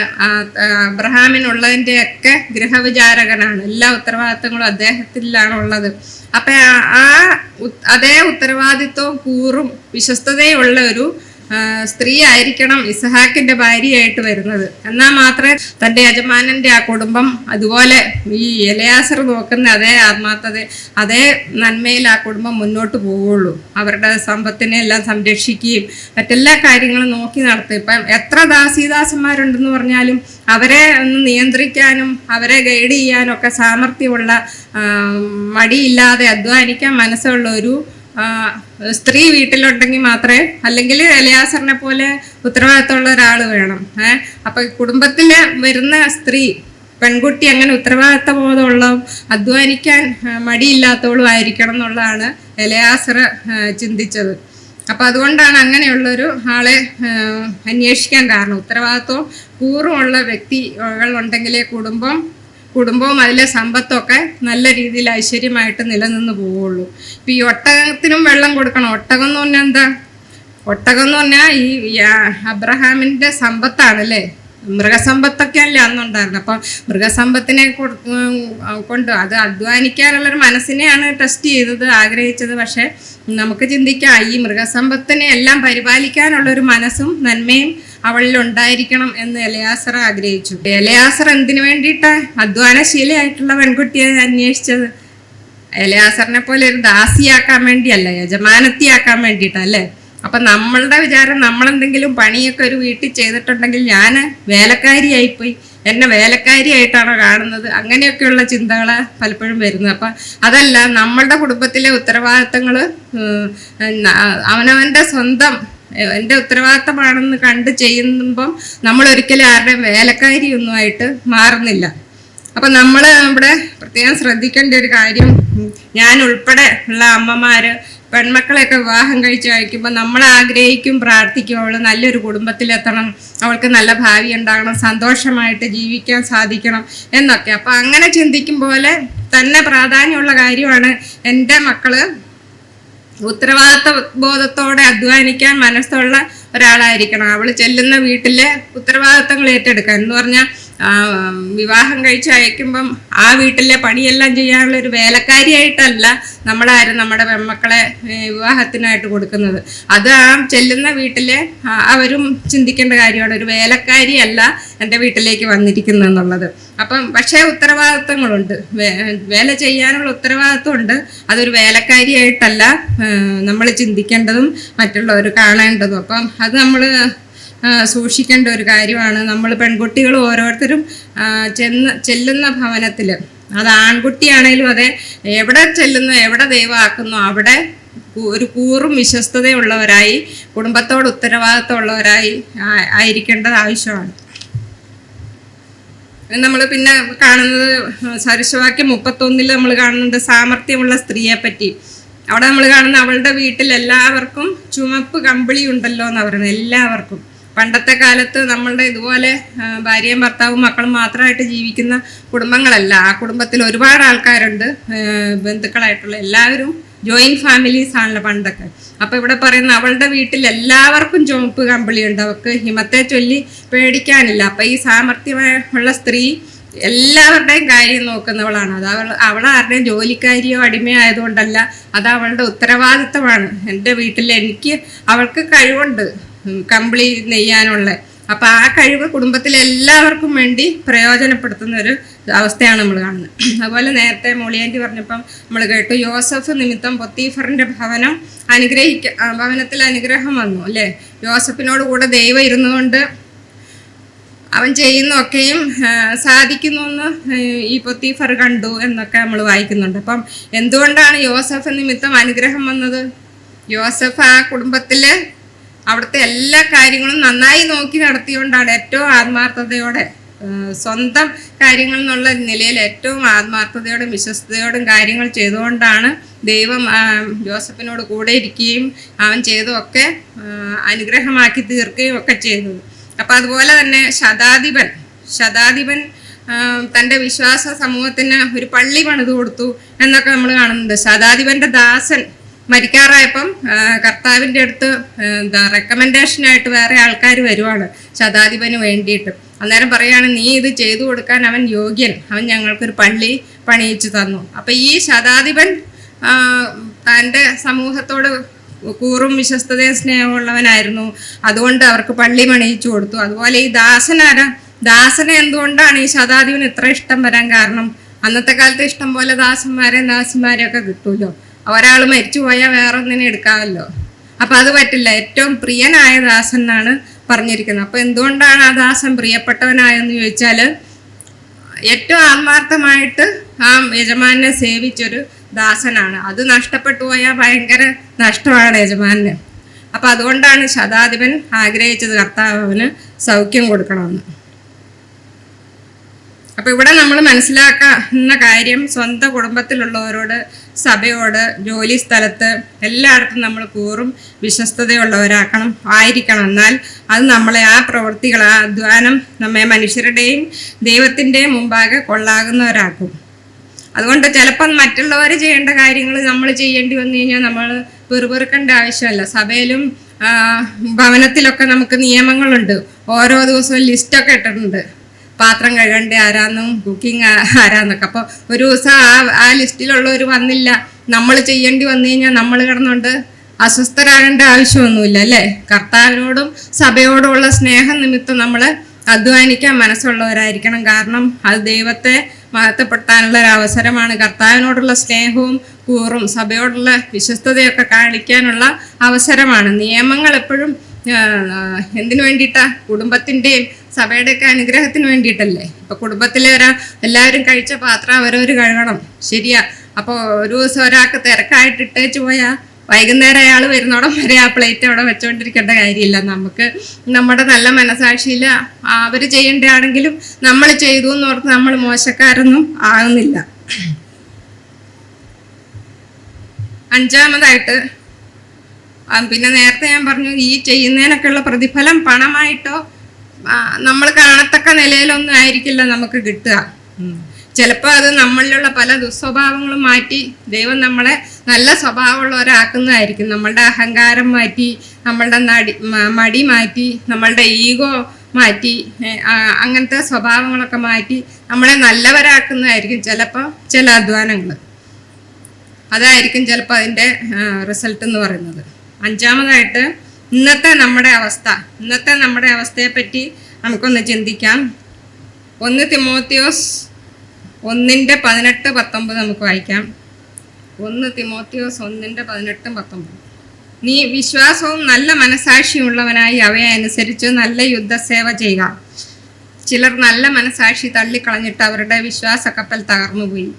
അബ്രഹാമിനുള്ളതിൻ്റെയൊക്കെ ഗൃഹവിചാരകനാണ്. എല്ലാ ഉത്തരവാദിത്തങ്ങളും അദ്ദേഹത്തിലാണ് ഉള്ളത്. അപ്പൊ അതേ ഉത്തരവാദിത്വവും കൂറും വിശ്വസ്തതയുള്ള ഒരു സ്ത്രീ ആയിരിക്കണം ഇസഹാക്കിന്റെ ഭാര്യയായിട്ട് വരുന്നത്. എന്നാൽ മാത്രമേ തൻ്റെ യജമാനന്റെ ആ കുടുംബം അതുപോലെ ഈ എലയാസർ നോക്കുന്ന അതേ ആത്മാർത്ഥത, അതേ നന്മയിൽ ആ കുടുംബം മുന്നോട്ട് പോവുള്ളൂ. അവരുടെ സമ്പത്തിനെ എല്ലാം സംരക്ഷിക്കുകയും മറ്റെല്ലാ കാര്യങ്ങളും നോക്കി നടത്തും. ഇപ്പം എത്ര ദാസീദാസന്മാരുണ്ടെന്ന് പറഞ്ഞാലും അവരെ ഒന്ന് നിയന്ത്രിക്കാനും അവരെ ഗൈഡ് ചെയ്യാനും ഒക്കെ സാമർഥ്യമുള്ള, മടിയില്ലാതെ അധ്വാനിക്കാൻ മനസ്സുള്ള ഒരു സ്ത്രീ വീട്ടിലുണ്ടെങ്കിൽ മാത്രമേ, അല്ലെങ്കിൽ എലിയാസറിനെ പോലെ ഉത്തരവാദിത്തമുള്ള ഒരാൾ വേണം. അപ്പൊ കുടുംബത്തില് വരുന്ന സ്ത്രീ പെൺകുട്ടി അങ്ങനെ ഉത്തരവാദിത്ത ബോധമുള്ള, അധ്വാനിക്കാൻ മടിയില്ലാത്തവളും ആയിരിക്കണം എന്നുള്ളതാണ് എലിയാസർ ചിന്തിച്ചത്. അപ്പൊ അതുകൊണ്ടാണ് അങ്ങനെയുള്ളൊരു ആളെ അന്വേഷിക്കാൻ കാരണം. ഉത്തരവാദിത്വവും കൂറുമുള്ള വ്യക്തികൾ ഉണ്ടെങ്കിലേ കുടുംബവും അതിലെ സമ്പത്തൊക്കെ നല്ല രീതിയിൽ ഐശ്വര്യമായിട്ട് നിലനിന്ന് പോവുള്ളൂ. ഇപ്പം ഈ ഒട്ടകത്തിനും വെള്ളം കൊടുക്കണം. ഒട്ടകം എന്ന് പറഞ്ഞാൽ എന്താ? ഒട്ടകം എന്ന് പറഞ്ഞാൽ ഈ അബ്രഹാമിൻ്റെ സമ്പത്താണല്ലേ. മൃഗസമ്പത്തൊക്കെ അല്ലേ അന്നുണ്ടായിരുന്നു. അപ്പം മൃഗസമ്പത്തിനെ കൊണ്ട് അത് അധ്വാനിക്കാനുള്ളൊരു മനസ്സിനെയാണ് ടെസ്റ്റ് ചെയ്തത്, ആഗ്രഹിച്ചത്. പക്ഷെ നമുക്ക് ചിന്തിക്കാം, ഈ മൃഗസമ്പത്തിനെ എല്ലാം പരിപാലിക്കാനുള്ളൊരു മനസ്സും നന്മയും അവളിൽ ഉണ്ടായിരിക്കണം എന്ന് എലിയാസർ ആഗ്രഹിച്ചു. എലിയാസർ എന്തിനു വേണ്ടിയിട്ടാ അധ്വാനശീലയായിട്ടുള്ള പെൺകുട്ടിയെ അന്വേഷിച്ചത്? എലിയാസറിനെ പോലെ ഒരു ദാസിയാക്കാൻ വേണ്ടിയല്ല, യജമാനത്തിയാക്കാൻ വേണ്ടിയിട്ടല്ലേ. അപ്പൊ നമ്മളുടെ വിചാരം, നമ്മളെന്തെങ്കിലും പണിയൊക്കെ ഒരു വീട്ടിൽ ചെയ്തിട്ടുണ്ടെങ്കിൽ ഞാൻ വേലക്കാരിയായിപ്പോയി, എന്നെ വേലക്കാരിയായിട്ടാണോ കാണുന്നത്, അങ്ങനെയൊക്കെയുള്ള ചിന്തകള് പലപ്പോഴും വരുന്നത്. അപ്പൊ അതല്ല, നമ്മളുടെ കുടുംബത്തിലെ ഉത്തരവാദിത്തങ്ങൾ അവനവന്റെ സ്വന്തം എൻ്റെ ഉത്തരവാദിത്തമാണെന്ന് കണ്ട് ചെയ്യുമ്പം നമ്മൾ ഒരിക്കലും ആരുടെയും വേലക്കാരിയൊന്നുമായിട്ട് മാറുന്നില്ല. അപ്പം നമ്മൾ ഇവിടെ പ്രത്യേകം ശ്രദ്ധിക്കേണ്ട ഒരു കാര്യം, ഞാൻ ഉൾപ്പെടെ ഉള്ള അമ്മമാര് പെൺമക്കളെയൊക്കെ വിവാഹം കഴിച്ച് കഴിക്കുമ്പോൾ നമ്മൾ ആഗ്രഹിക്കും, പ്രാർത്ഥിക്കും അവൾ നല്ലൊരു കുടുംബത്തിലെത്തണം, അവൾക്ക് നല്ല ഭാവി ഉണ്ടാകണം, സന്തോഷമായിട്ട് ജീവിക്കാൻ സാധിക്കണം എന്നൊക്കെ. അപ്പം അങ്ങനെ ചിന്തിക്കും പോലെ തന്നെ പ്രാധാന്യമുള്ള കാര്യമാണ് എൻ്റെ മക്കള് ഉത്തരവാദിത്ത ബോധത്തോടെ അധ്വാനിക്കാൻ മനസ്സുള്ള ഒരാളായിരിക്കണം. അവൾ ചെല്ലുന്ന വീട്ടിലെ ഉത്തരവാദിത്തങ്ങൾ ഏറ്റെടുക്കാൻ എന്ന് പറഞ്ഞാൽ വിവാഹം കഴിച്ച് അയക്കുമ്പം ആ വീട്ടിലെ പണിയെല്ലാം ചെയ്യാനുള്ള ഒരു വേലക്കാരിയായിട്ടല്ല നമ്മളാരും നമ്മുടെ പെൺമക്കളെ വിവാഹത്തിനായിട്ട് കൊടുക്കുന്നത്. അത് ആ ചെല്ലുന്ന വീട്ടിലെ അവരും ചിന്തിക്കേണ്ട കാര്യമാണ്, ഒരു വേലക്കാരിയല്ല എൻ്റെ വീട്ടിലേക്ക് വന്നിരിക്കുന്നത് എന്നുള്ളത്. അപ്പം പക്ഷേ ഉത്തരവാദിത്തങ്ങളുണ്ട്, വേല ചെയ്യാനുള്ള ഉത്തരവാദിത്വമുണ്ട്. അതൊരു വേലക്കാരിയായിട്ടല്ല നമ്മൾ ചിന്തിക്കേണ്ടതും മറ്റുള്ളവർ കാണേണ്ടതും. അപ്പം അത് നമ്മൾ സൂക്ഷിക്കേണ്ട ഒരു കാര്യമാണ്. നമ്മൾ പെൺകുട്ടികൾ ഓരോരുത്തരും ചെല്ലുന്ന ഭവനത്തിൽ, അത് ആൺകുട്ടിയാണേലും അതെ, എവിടെ ചെല്ലുന്നു, എവിടെ ദൈവമാക്കുന്നു അവിടെ ഒരു കൂറും വിശ്വസ്തതയുള്ളവരായി, കുടുംബത്തോട് ഉത്തരവാദിത്തമുള്ളവരായി ആയിരിക്കേണ്ടത് ആവശ്യമാണ്. നമ്മൾ പിന്നെ കാണുന്നത് സദൃശവാക്യം 31 നമ്മൾ കാണുന്നുണ്ട് സാമർഥ്യമുള്ള സ്ത്രീയെ പറ്റി. അവിടെ നമ്മൾ കാണുന്ന അവളുടെ വീട്ടിൽ എല്ലാവർക്കും ചുമപ്പ് കമ്പിളി ഉണ്ടല്ലോ എന്ന് പറയുന്നത്. എല്ലാവർക്കും പണ്ടത്തെ കാലത്ത് നമ്മളുടെ ഇതുപോലെ ഭാര്യയും ഭർത്താവും മക്കളും മാത്രമായിട്ട് ജീവിക്കുന്ന കുടുംബങ്ങളല്ല. ആ കുടുംബത്തിൽ ഒരുപാട് ആൾക്കാരുണ്ട്, ബന്ധുക്കളായിട്ടുള്ള എല്ലാവരും ജോയിൻറ്റ് ഫാമിലീസ് ആണല്ലോ പണ്ടൊക്കെ. അപ്പോൾ ഇവിടെ പറയുന്ന അവളുടെ വീട്ടിൽ എല്ലാവർക്കും ചുമപ്പ് കമ്പിളിയുണ്ട്, അവൾക്ക് ഹിമത്തെ ചൊല്ലി പേടിക്കാനില്ല. അപ്പം ഈ സാമർഥ്യമുള്ള സ്ത്രീ എല്ലാവരുടെയും കാര്യം നോക്കുന്നവളാണ്. അത് അവൾ ആരുടെയും ജോലിക്കാരിയോ അടിമയോ ആയതുകൊണ്ടല്ല, അത് അവളുടെ ഉത്തരവാദിത്തമാണ്. എൻ്റെ വീട്ടിൽ അവൾക്ക് കഴിവുണ്ട് കമ്പിളി നെയ്യാനുള്ള. അപ്പം ആ കഴിവ് കുടുംബത്തിലെ എല്ലാവർക്കും വേണ്ടി പ്രയോജനപ്പെടുത്തുന്ന ഒരു അവസ്ഥയാണ് നമ്മൾ കാണുന്നത്. അതുപോലെ നേരത്തെ മോളിയാൻറ്റി പറഞ്ഞപ്പം നമ്മൾ കേട്ടു, യോസഫ് നിമിത്തം പൊത്തീഫറിൻ്റെ ഭവനത്തിൽ അനുഗ്രഹം വന്നു അല്ലേ. യോസഫിനോട് കൂടെ ദൈവം ഇരുന്നുകൊണ്ട് അവൻ ചെയ്യുന്നതൊക്കെയും സാധിക്കുന്നു എന്ന് ഈ പൊത്തീഫർ കണ്ടു എന്നൊക്കെ നമ്മൾ വായിക്കുന്നുണ്ട്. അപ്പം എന്തുകൊണ്ടാണ് യോസഫ് നിമിത്തം അനുഗ്രഹം വന്നത്? യോസഫ് ആ കുടുംബത്തിൽ അവിടുത്തെ എല്ലാ കാര്യങ്ങളും നന്നായി നോക്കി നടത്തിയോണ്ടാണ്, ഏറ്റവും ആത്മാർത്ഥതയോടെ സ്വന്തം കാര്യങ്ങൾ എന്നുള്ള നിലയിൽ ഏറ്റവും ആത്മാർത്ഥതയോടും വിശ്വസ്തയോടും കാര്യങ്ങൾ ചെയ്തുകൊണ്ടാണ് ദൈവം ജോസഫിനോട് കൂടെ ഇരിക്കുകയും അവൻ ചെയ്തതൊക്കെ അനുഗ്രഹമാക്കി തീർക്കുകയും ഒക്കെ ചെയ്തത്. അപ്പം അതുപോലെ തന്നെ ശതാധിപൻ തൻ്റെ വിശ്വാസ സമൂഹത്തിന് ഒരു പള്ളി പണിത് കൊടുത്തു എന്നൊക്കെ നമ്മൾ കാണുന്നുണ്ട്. ശതാധിപൻ്റെ ദാസൻ മരിക്കാറായപ്പം കർത്താവിൻ്റെ അടുത്ത് റെക്കമെൻഡേഷനായിട്ട് വേറെ ആൾക്കാർ വരുവാണ് ശതാധിപന് വേണ്ടിയിട്ട്. അന്നേരം പറയാണ്, നീ ഇത് ചെയ്തു കൊടുക്കാൻ അവൻ യോഗ്യൻ, അവൻ ഞങ്ങൾക്കൊരു പള്ളി പണിയിച്ചു തന്നു. അപ്പം ഈ ശതാധിപൻ തൻ്റെ സമൂഹത്തോട് കൂറും വിശ്വസ്തതയും സ്നേഹമുള്ളവനായിരുന്നു, അതുകൊണ്ട് അവർക്ക് പള്ളി പണിയിച്ചു കൊടുത്തു. അതുപോലെ ഈ ദാസനെ എന്തുകൊണ്ടാണ് ഈ ശതാധിപന് ഇത്ര ഇഷ്ടം വരാൻ കാരണം? അന്നത്തെ കാലത്ത് ഇഷ്ടം പോലെ ദാസിമാരെയും ഒക്കെ കിട്ടുമല്ലോ. ഒരാൾ മരിച്ചു പോയാൽ വേറെ ഒന്നിനെ എടുക്കാമല്ലോ. അപ്പം അത് പറ്റില്ല, ഏറ്റവും പ്രിയനായ ദാസൻ എന്നാണ് പറഞ്ഞിരിക്കുന്നത്. അപ്പം എന്തുകൊണ്ടാണ് ആ ദാസൻ പ്രിയപ്പെട്ടവനായെന്ന് ചോദിച്ചാൽ, ഏറ്റവും ആത്മാർത്ഥമായിട്ട് ആ യജമാനെ സേവിച്ചൊരു ദാസനാണ്. അത് നഷ്ടപ്പെട്ടു പോയാൽ ഭയങ്കര നഷ്ടമാണ് യജമാനെ. അപ്പം അതുകൊണ്ടാണ് ശതാധിപൻ ആഗ്രഹിച്ചത് കർത്താവിന് സൗഖ്യം കൊടുക്കണമെന്ന്. അപ്പം ഇവിടെ നമ്മൾ മനസ്സിലാക്കുന്ന കാര്യം, സ്വന്തം കുടുംബത്തിലുള്ളവരോട്, സഭയോട്, ജോലി സ്ഥലത്ത് എല്ലായിടത്തും നമ്മൾ കൂറും ആയിരിക്കണം. എന്നാൽ അത് നമ്മളെ ആ പ്രവൃത്തികൾ, ആ അധ്വാനം നമ്മെ മനുഷ്യരുടെയും ദൈവത്തിൻ്റെയും മുമ്പാകെ കൊള്ളാകുന്നവരാക്കും. അതുകൊണ്ട് ചിലപ്പം മറ്റുള്ളവർ ചെയ്യേണ്ട കാര്യങ്ങൾ നമ്മൾ ചെയ്യേണ്ടി വന്നു കഴിഞ്ഞാൽ നമ്മൾ പെറുപെറുക്കേണ്ട ആവശ്യമല്ല. സഭയിലും ഭവനത്തിലൊക്കെ നമുക്ക് നിയമങ്ങളുണ്ട്. ഓരോ ദിവസവും ലിസ്റ്റൊക്കെ ഇട്ടിട്ടുണ്ട്, പാത്രം കഴുകേണ്ട ആരാന്നും കുക്കിംഗ് ആരാന്നൊക്കെ. അപ്പോൾ ഒരു ദിവസം ആ ലിസ്റ്റിലുള്ളവർ വന്നില്ല, നമ്മൾ ചെയ്യേണ്ടി വന്നു കഴിഞ്ഞാൽ നമ്മൾ കിടന്നുകൊണ്ട് അസ്വസ്ഥരാകേണ്ട ആവശ്യമൊന്നുമില്ല അല്ലേ. കർത്താവിനോടും സഭയോടുമുള്ള സ്നേഹം നിമിത്തം നമ്മൾ അധ്വാനിക്കാൻ മനസ്സുള്ളവരായിരിക്കണം. കാരണം അത് ദൈവത്തെ മഹത്വപ്പെടുത്താനുള്ള ഒരു അവസരമാണ്. കർത്താവിനോടുള്ള സ്നേഹവും കൂറും സഭയോടുള്ള വിശ്വസ്തതയൊക്കെ കാണിക്കാനുള്ള അവസരമാണ്. നിയമങ്ങൾ എപ്പോഴും എന്തിനു വേണ്ടിയിട്ടാ? കുടുംബത്തിൻ്റെയും സഭയുടെയൊക്കെ അനുഗ്രഹത്തിന് വേണ്ടിയിട്ടല്ലേ. ഇപ്പൊ കുടുംബത്തിലെ എല്ലാവരും കഴിച്ച പാത്രം അവരവർ കഴുകണം, ശരിയാ. അപ്പോൾ ഒരു ദിവസം ഒരാൾക്ക് തിരക്കായിട്ട് ഇട്ടേച്ച് പോയാൽ വൈകുന്നേരം അയാൾ വരുന്നോടം വരെ ആ പ്ലേറ്റ് അവിടെ വെച്ചുകൊണ്ടിരിക്കേണ്ട കാര്യമില്ല. നമുക്ക് നമ്മുടെ നല്ല മനസാക്ഷിയിൽ അവർ ചെയ്യേണ്ടതാണെങ്കിലും നമ്മൾ ചെയ്തു എന്ന് ഓർത്ത് നമ്മൾ മോശക്കാരൊന്നും ആകുന്നില്ല. അഞ്ചാമതായിട്ട്, പിന്നെ നേരത്തെ ഞാൻ പറഞ്ഞു, ഈ ചെയ്യുന്നതിനൊക്കെയുള്ള പ്രതിഫലം പണമായിട്ടോ നമ്മൾ കാണത്തക്ക നിലയിലൊന്നും ആയിരിക്കില്ല നമുക്ക് കിട്ടുക. ചിലപ്പോൾ അത് നമ്മളിലുള്ള പല ദുസ്വഭാവങ്ങളും മാറ്റി ദൈവം നമ്മളെ നല്ല സ്വഭാവമുള്ളവരാക്കുന്നതായിരിക്കും. നമ്മളുടെ അഹങ്കാരം മാറ്റി, നമ്മളുടെ മടി മാറ്റി, നമ്മളുടെ ഈഗോ മാറ്റി അങ്ങനത്തെ സ്വഭാവങ്ങളൊക്കെ മാറ്റി നമ്മളെ നല്ലവരാക്കുന്നതായിരിക്കും ചിലപ്പോൾ ചില അധ്വാനങ്ങൾ. അതായിരിക്കും ചിലപ്പോൾ അതിൻ്റെ റിസൾട്ട് എന്ന് പറയുന്നത്. അഞ്ചാമതായിട്ട് ഇന്നത്തെ നമ്മുടെ അവസ്ഥയെപ്പറ്റി നമുക്കൊന്ന് ചിന്തിക്കാം. 1 തിമോത്തിയോസ് 1:18-19 നമുക്ക് വായിക്കാം. 1 തിമോത്തിയോസ് 1:18-19. നീ വിശ്വാസവും നല്ല മനസാക്ഷിയുള്ളവനായി അവയെ അനുസരിച്ച് നല്ല യുദ്ധസേവ ചെയ്യുക. ചിലർ നല്ല മനസാക്ഷി തള്ളിക്കളഞ്ഞിട്ട് അവരുടെ വിശ്വാസ കപ്പൽ തകർന്നുപോയി.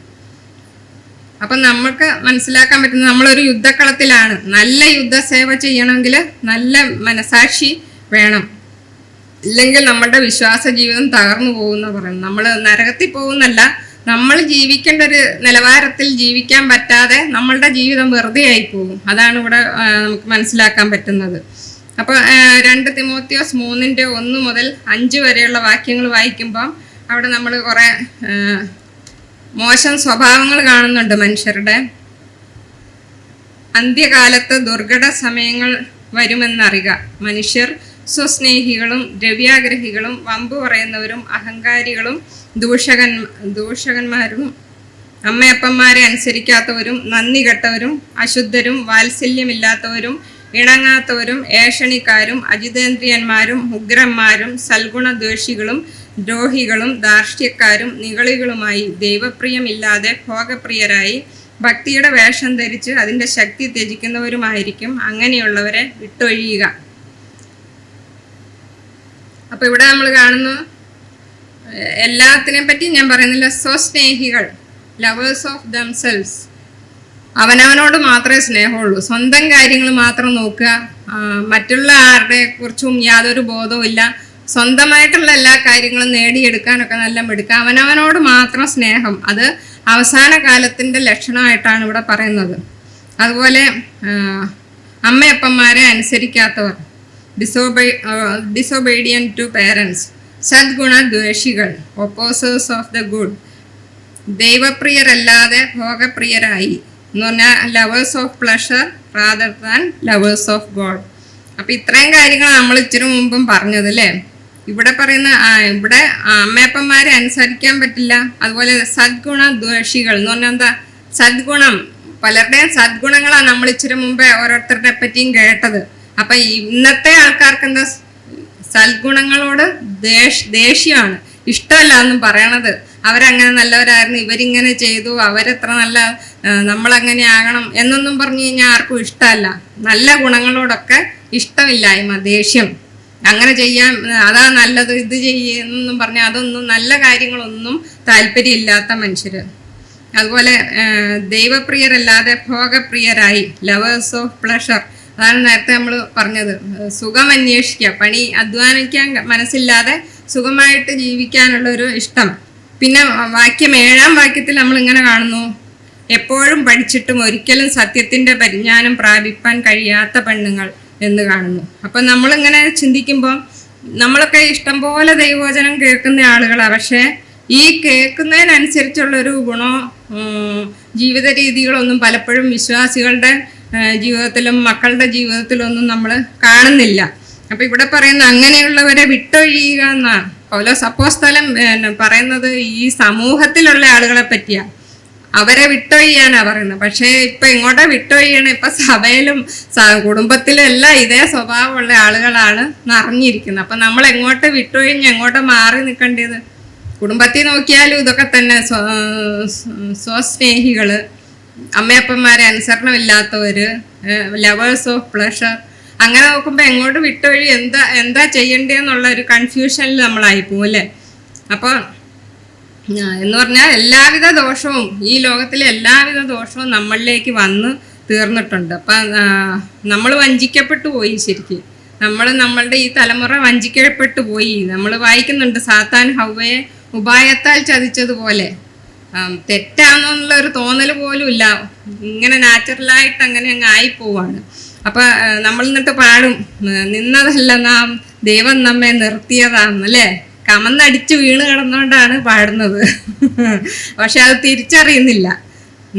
അപ്പം നമുക്ക് മനസ്സിലാക്കാൻ പറ്റുന്നത് നമ്മളൊരു യുദ്ധക്കളത്തിലാണ്. നല്ല യുദ്ധസേവ ചെയ്യണമെങ്കിൽ നല്ല മനസാക്ഷി വേണം, ഇല്ലെങ്കിൽ നമ്മളുടെ വിശ്വാസ ജീവിതം തകർന്നു പോകുന്ന പറയുന്നത്. നമ്മൾ നരകത്തിൽ പോകുന്നല്ല, നമ്മൾ ജീവിക്കേണ്ട ഒരു നിലവാരത്തിൽ ജീവിക്കാൻ പറ്റാതെ നമ്മളുടെ ജീവിതം വെറുതെ ആയി പോകും. അതാണ് ഇവിടെ നമുക്ക് മനസ്സിലാക്കാൻ പറ്റുന്നത്. അപ്പോൾ 2 തിമോത്തിയോസ് 3:1-5 വരെയുള്ള വാക്യങ്ങൾ വായിക്കുമ്പം അവിടെ നമ്മൾ കുറേ മോശം സ്വഭാവങ്ങൾ കാണുന്നുണ്ട് മനുഷ്യരുടെ. അന്ത്യകാലത്ത് ദുർഘട സമയങ്ങൾ വരുമെന്നറിയുക. മനുഷ്യർ സ്വസ്നേഹികളും ദ്രവ്യാഗ്രഹികളും വമ്പ് പറയുന്നവരും അഹങ്കാരികളും ദൂഷകന്മാരും അമ്മയപ്പന്മാരെ അനുസരിക്കാത്തവരും നന്ദി കെട്ടവരും അശുദ്ധരും വാത്സല്യമില്ലാത്തവരും ഇണങ്ങാത്തവരും ഏഷണിക്കാരും അജിതേന്ദ്രിയന്മാരും ഉഗ്രന്മാരും സൽഗുണദ്വേഷികളും ദ്രോഹികളും ധാർഷ്ട്യക്കാരും നിഗളികളുമായി ദൈവപ്രിയമില്ലാതെ ഭോഗപ്രിയരായി ഭക്തിയുടെ വേഷം ധരിച്ച് അതിൻ്റെ ശക്തി ത്യജിക്കുന്നവരുമായിരിക്കും. അങ്ങനെയുള്ളവരെ വിട്ടൊഴിയുക. അപ്പോൾ ഇവിടെ നമ്മൾ കാണുന്നു, എല്ലാത്തിനെ പറ്റി ഞാൻ പറയുന്നില്ല, സ്വസ്നേഹികൾ, ലവേഴ്സ് ഓഫ് ദംസെൽസ്. അവനവനോട് മാത്രമേ സ്നേഹമുള്ളൂ, സ്വന്തം കാര്യങ്ങൾ മാത്രം നോക്കുക, മറ്റുള്ള ആരുടെ കുറിച്ചും യാതൊരു ബോധവും ഇല്ല, സ്വന്തമായിട്ടുള്ള എല്ലാ കാര്യങ്ങളും നേടിയെടുക്കാനൊക്കെ നല്ല മിടുക്കുക, അവനവനോട് മാത്രം സ്നേഹം. അത് അവസാന കാലത്തിൻ്റെ ലക്ഷണമായിട്ടാണ് ഇവിടെ പറയുന്നത്. അതുപോലെ അമ്മയപ്പന്മാരെ അനുസരിക്കാത്തവർ, disobedient to parents, സദ്ഗുണദ്വേഷികൾ, ഒപ്പോസേഴ്സ് ഓഫ് ദ ഗുഡ്, ദൈവപ്രിയരല്ലാതെ ഭോഗപ്രിയരായി എന്ന് പറഞ്ഞാൽ lovers of pleasure rather than lovers of God. അപ്പം ഇത്രയും കാര്യങ്ങൾ നമ്മൾ ഇച്ചിരി മുമ്പും പറഞ്ഞത് അല്ലേ. ഇവിടെ പറയുന്ന ഇവിടെ അമ്മയപ്പന്മാരെ അനുസരിക്കാൻ പറ്റില്ല. അതുപോലെ സദ്ഗുണദ്വേഷികൾ എന്ന് പറഞ്ഞാൽ എന്താ? സദ്ഗുണം, പലരുടെയും സദ്ഗുണങ്ങളാണ് നമ്മൾ ഇച്ചിരി മുമ്പേ ഓരോരുത്തരുടെ പറ്റിയും കേട്ടത്. അപ്പം ഇന്നത്തെ ആൾക്കാർക്ക് എന്താ? സദ്ഗുണങ്ങളോട് ദേഷ്യമാണ്, ഇഷ്ടമല്ല എന്നും പറയണത്. അവരങ്ങനെ നല്ലവരായിരുന്നു, ഇവരിങ്ങനെ ചെയ്തു, അവരെത്ര നല്ല, നമ്മളങ്ങനെ ആകണം എന്നൊന്നും പറഞ്ഞു കഴിഞ്ഞാൽ ആർക്കും ഇഷ്ടമല്ല. നല്ല ഗുണങ്ങളോടൊക്കെ ഇഷ്ടമില്ലായ്മ, ദേഷ്യം, അങ്ങനെ ചെയ്യാൻ, അതാ നല്ലത്, ഇത് ചെയ്യുന്നൊന്നും പറഞ്ഞാൽ അതൊന്നും നല്ല കാര്യങ്ങളൊന്നും താല്പര്യമില്ലാത്ത മനുഷ്യർ. അതുപോലെ ദൈവപ്രിയരല്ലാതെ ഭോഗപ്രിയരായി, ലവേഴ്സ് ഓഫ് പ്ലഷർ. അതാണ് നേരത്തെ നമ്മൾ പറഞ്ഞത്, സുഖം അന്വേഷിക്കുക, പണി അധ്വാനിക്കാൻ മനസ്സില്ലാതെ സുഖമായിട്ട് ജീവിക്കാനുള്ളൊരു ഇഷ്ടം. പിന്നെ 7-ാം വാക്യത്തിൽ നമ്മൾ ഇങ്ങനെ കാണുന്നു, എപ്പോഴും പഠിച്ചിട്ടും ഒരിക്കലും സത്യത്തിൻ്റെ പരിജ്ഞാനം പ്രാപിപ്പാൻ കഴിയാത്ത പെണ്ണുങ്ങൾ എന്ന് കാണുന്നു. അപ്പം നമ്മളിങ്ങനെ ചിന്തിക്കുമ്പോൾ നമ്മളൊക്കെ ഇഷ്ടംപോലെ ദൈവവചനം കേൾക്കുന്ന ആളുകളാണ്. പക്ഷേ ഈ കേൾക്കുന്നതിനനുസരിച്ചുള്ളൊരു ഗുണോ ജീവിത രീതികളൊന്നും പലപ്പോഴും വിശ്വാസികളുടെ ജീവിതത്തിലും മക്കളുടെ ജീവിതത്തിലൊന്നും നമ്മൾ കാണുന്നില്ല. അപ്പം ഇവിടെ പറയുന്ന അങ്ങനെയുള്ളവരെ വിട്ടൊഴിയുക എന്നാണ് പൗലോസ് അപ്പോസ്തലൻ പറയുന്നത്. ഈ സമൂഹത്തിലുള്ള ആളുകളെ പറ്റിയാണ്, അവരെ വിട്ടൊഴിയാനാണ് പറയുന്നത്. പക്ഷേ ഇപ്പം ഇങ്ങോട്ടാ വിട്ടൊഴിയണം? ഇപ്പം സഭയിലും കുടുംബത്തിലും എല്ലാം ഇതേ സ്വഭാവമുള്ള ആളുകളാണ് നിറഞ്ഞിരിക്കുന്നത്. അപ്പം നമ്മൾ എങ്ങോട്ട് വിട്ടൊഴിഞ്ഞ് എങ്ങോട്ട് മാറി നിൽക്കേണ്ടത്? കുടുംബത്തിൽ നോക്കിയാലും ഇതൊക്കെ തന്നെ, സ്വസ്നേഹികൾ, അമ്മയപ്പന്മാരെ അനുസരണമില്ലാത്തവർ, ലവേഴ്സ് ഓഫ് പ്ലഷർ. അങ്ങനെ നോക്കുമ്പോൾ എങ്ങോട്ട് വിട്ടൊഴി, എന്താ ചെയ്യേണ്ടതെന്നുള്ള ഒരു കൺഫ്യൂഷനിൽ നമ്മളായിപ്പോവും അല്ലേ. അപ്പോൾ എന്ന് പറഞ്ഞാൽ എല്ലാവിധ ദോഷവും, ഈ ലോകത്തിലെ എല്ലാവിധ ദോഷവും നമ്മളിലേക്ക് വന്ന് തീർന്നിട്ടുണ്ട്. അപ്പം നമ്മൾ വഞ്ചിക്കപ്പെട്ടു പോയി. ശരിക്കും നമ്മളുടെ ഈ തലമുറ വഞ്ചിക്കപ്പെട്ടു പോയി. നമ്മൾ വായിക്കുന്നുണ്ട്, സാത്താൻ ഹവ്വയെ ഉപായത്താൽ ചതിച്ചതുപോലെ. തെറ്റാണെന്നുള്ള ഒരു തോന്നൽ പോലും ഇല്ല, ഇങ്ങനെ നാച്ചുറലായിട്ട് അങ്ങനെ അങ്ങ് ആയിപ്പോവാണ്. അപ്പം നമ്മൾ എന്നിട്ട് പാടും, നിന്നതല്ല നാം, ദൈവം നമ്മെ നിർത്തിയതാണെന്നല്ലേ. കമന്നടിച്ച് വീണ് കിടന്നുകൊണ്ടാണ് പാടുന്നത്. പക്ഷെ അത് തിരിച്ചറിയുന്നില്ല,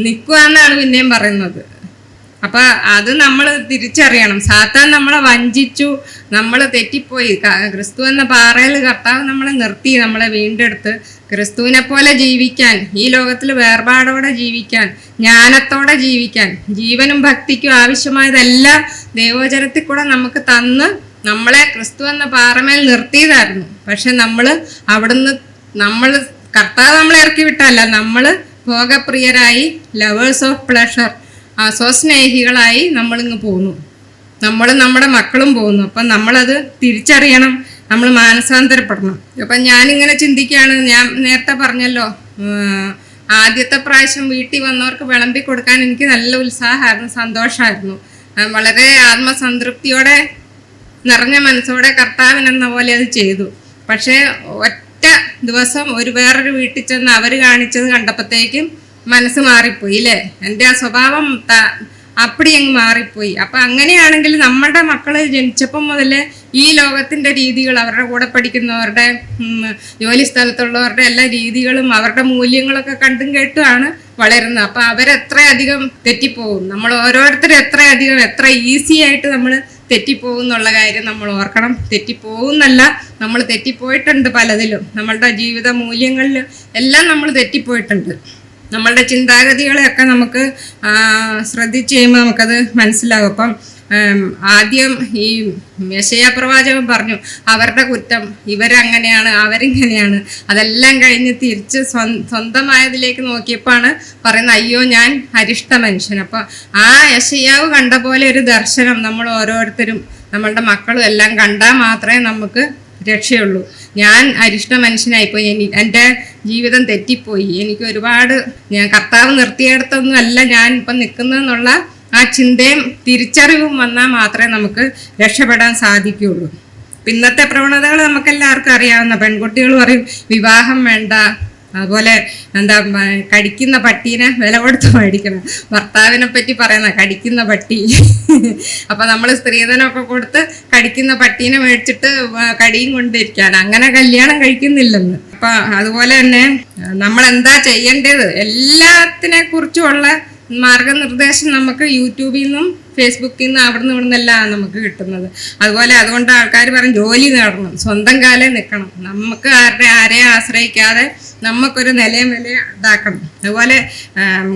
നിൽക്കുകയെന്നാണ് പിന്നെയും പറയുന്നത്. അപ്പം അത് നമ്മൾ തിരിച്ചറിയണം. സാത്താൻ നമ്മളെ വഞ്ചിച്ചു, നമ്മൾ തെറ്റിപ്പോയി. ക്രിസ്തു എന്ന പാറയിൽ കർത്താവ് നമ്മളെ നിർത്തി, നമ്മളെ വീണ്ടെടുത്ത് ക്രിസ്തുവിനെ പോലെ ജീവിക്കാൻ, ഈ ലോകത്തിൽ വേർപാടോടെ ജീവിക്കാൻ, ജ്ഞാനത്തോടെ ജീവിക്കാൻ, ജീവനും ഭക്തിക്കും ആവശ്യമായതെല്ലാം ദൈവവചനത്തിൽ കൂടെ നമുക്ക് തന്ന് നമ്മളെ ക്രിസ്തു എന്ന പാറമേൽ നിർത്തിയതായിരുന്നു. പക്ഷെ കർത്താവ് നമ്മളെ ഇറക്കി വിട്ടല്ല, നമ്മൾ ഭോഗപ്രിയരായി, ലവേഴ്സ് ഓഫ് പ്ലഷർ, സ്വസ്നേഹികളായി നമ്മളിങ്ങ് പോന്നു. നമ്മുടെ മക്കളും പോകുന്നു. അപ്പം നമ്മളത് തിരിച്ചറിയണം, നമ്മൾ മാനസാന്തരപ്പെടണം. അപ്പം ഞാനിങ്ങനെ ചിന്തിക്കുകയാണ്, ഞാൻ നേരത്തെ പറഞ്ഞല്ലോ, ആദ്യത്തെ പ്രാവശ്യം വീട്ടിൽ വന്നവർക്ക് വിളമ്പി കൊടുക്കാൻ എനിക്ക് നല്ല ഉത്സാഹമായിരുന്നു, സന്തോഷമായിരുന്നു. വളരെ ആത്മസംതൃപ്തിയോടെ നിറഞ്ഞ മനസ്സോടെ കർത്താവിനെന്ന പോലെ അത് ചെയ്തു. പക്ഷേ ഒറ്റ ദിവസം വേറൊരു വീട്ടിൽ ചെന്ന് അവർ കാണിച്ചത് കണ്ടപ്പോഴത്തേക്കും മനസ്സ് മാറിപ്പോയി അല്ലേ, എൻ്റെ ആ സ്വഭാവം അപ്പടി അങ്ങ് മാറിപ്പോയി. അപ്പം അങ്ങനെയാണെങ്കിൽ നമ്മുടെ മക്കൾ ജനിച്ചപ്പം മുതലേ ഈ ലോകത്തിൻ്റെ രീതികൾ, അവരുടെ കൂടെ പഠിക്കുന്നവരുടെ, ജോലി സ്ഥലത്തുള്ളവരുടെ എല്ലാ രീതികളും അവരുടെ മൂല്യങ്ങളൊക്കെ കണ്ടും കേട്ടുമാണ് വളരുന്നത്. അപ്പം അവരെത്രയധികം തെറ്റിപ്പോകും, നമ്മൾ ഓരോരുത്തരും എത്ര ഈസി ആയിട്ട് നമ്മൾ തെറ്റിപ്പോകും എന്നുള്ള കാര്യം നമ്മൾ ഓർക്കണം. തെറ്റിപ്പോകുന്നല്ല, നമ്മൾ തെറ്റിപ്പോയിട്ടുണ്ട് പലതിലും, നമ്മളുടെ ജീവിത മൂല്യങ്ങളിൽ എല്ലാം നമ്മൾ തെറ്റിപ്പോയിട്ടുണ്ട്. നമ്മളുടെ ചിന്താഗതികളെയൊക്കെ നമുക്ക് ശ്രദ്ധിച്ച് കഴിയുമ്പോൾ നമുക്കത് മനസ്സിലാകും. അപ്പം ആദ്യം ഈ യെശയ്യാ പ്രവാചകൻ പറഞ്ഞു, അവരുടെ കുറ്റം, ഇവരങ്ങനെയാണ്, അവരിങ്ങനെയാണ്. അതെല്ലാം കഴിഞ്ഞ് തിരിച്ച് സ്വന്തമായതിലേക്ക് നോക്കിയപ്പോഴാണ് പറയുന്നത്, അയ്യോ ഞാൻ അരിഷ്ട മനുഷ്യൻ. അപ്പം ആ യെശയ്യാവ് കണ്ട പോലെ ഒരു ദർശനം നമ്മൾ ഓരോരുത്തരും, നമ്മളുടെ മക്കളും എല്ലാം കണ്ടാൽ മാത്രമേ നമുക്ക് രക്ഷയുള്ളൂ. ഞാൻ അരിഷ്ട മനുഷ്യനായിപ്പോയി, എൻ്റെ ജീവിതം തെറ്റിപ്പോയി, എനിക്ക് ഞാൻ കർത്താവ് നിർത്തിയിടത്തൊന്നും അല്ല ഞാൻ ഇപ്പം നിൽക്കുന്നതെന്നുള്ള ആ ചിന്തയും തിരിച്ചറിവും വന്നാൽ മാത്രമേ നമുക്ക് രക്ഷപ്പെടാൻ സാധിക്കുകയുള്ളൂ. ഇന്നത്തെ പ്രവണതകൾ നമുക്കെല്ലാവർക്കും അറിയാവുന്ന, പെൺകുട്ടികൾ പറയും വിവാഹം വേണ്ട, അതുപോലെ കടിക്കുന്ന പട്ടീനെ വില കൊടുത്ത് മേടിക്കണം, ഭർത്താവിനെ പറ്റി പറയുന്ന കടിക്കുന്ന പട്ടി. അപ്പം നമ്മൾ സ്ത്രീധനമൊക്കെ കൊടുത്ത് കടിക്കുന്ന പട്ടീനെ മേടിച്ചിട്ട് കടിയും കൊണ്ടിരിക്കാൻ, അങ്ങനെ കല്യാണം കഴിക്കുന്നില്ലെന്ന്. അപ്പം അതുപോലെ തന്നെ നമ്മൾ എന്താ ചെയ്യേണ്ടത്, എല്ലാത്തിനെ കുറിച്ചുമുള്ള മാർഗനിർദ്ദേശം നമുക്ക് യൂട്യൂബിൽ നിന്നും ഫേസ്ബുക്കിൽ നിന്നും അവിടെ നിന്നെല്ലാം നമുക്ക് കിട്ടുന്നത്. അതുകൊണ്ട് ആൾക്കാർ പറയും ജോലി നേടണം, സ്വന്തം കാലം നിൽക്കണം, നമുക്ക് ആരെയും ആശ്രയിക്കാതെ നമുക്കൊരു നിലയും ഇതാക്കണം. അതുപോലെ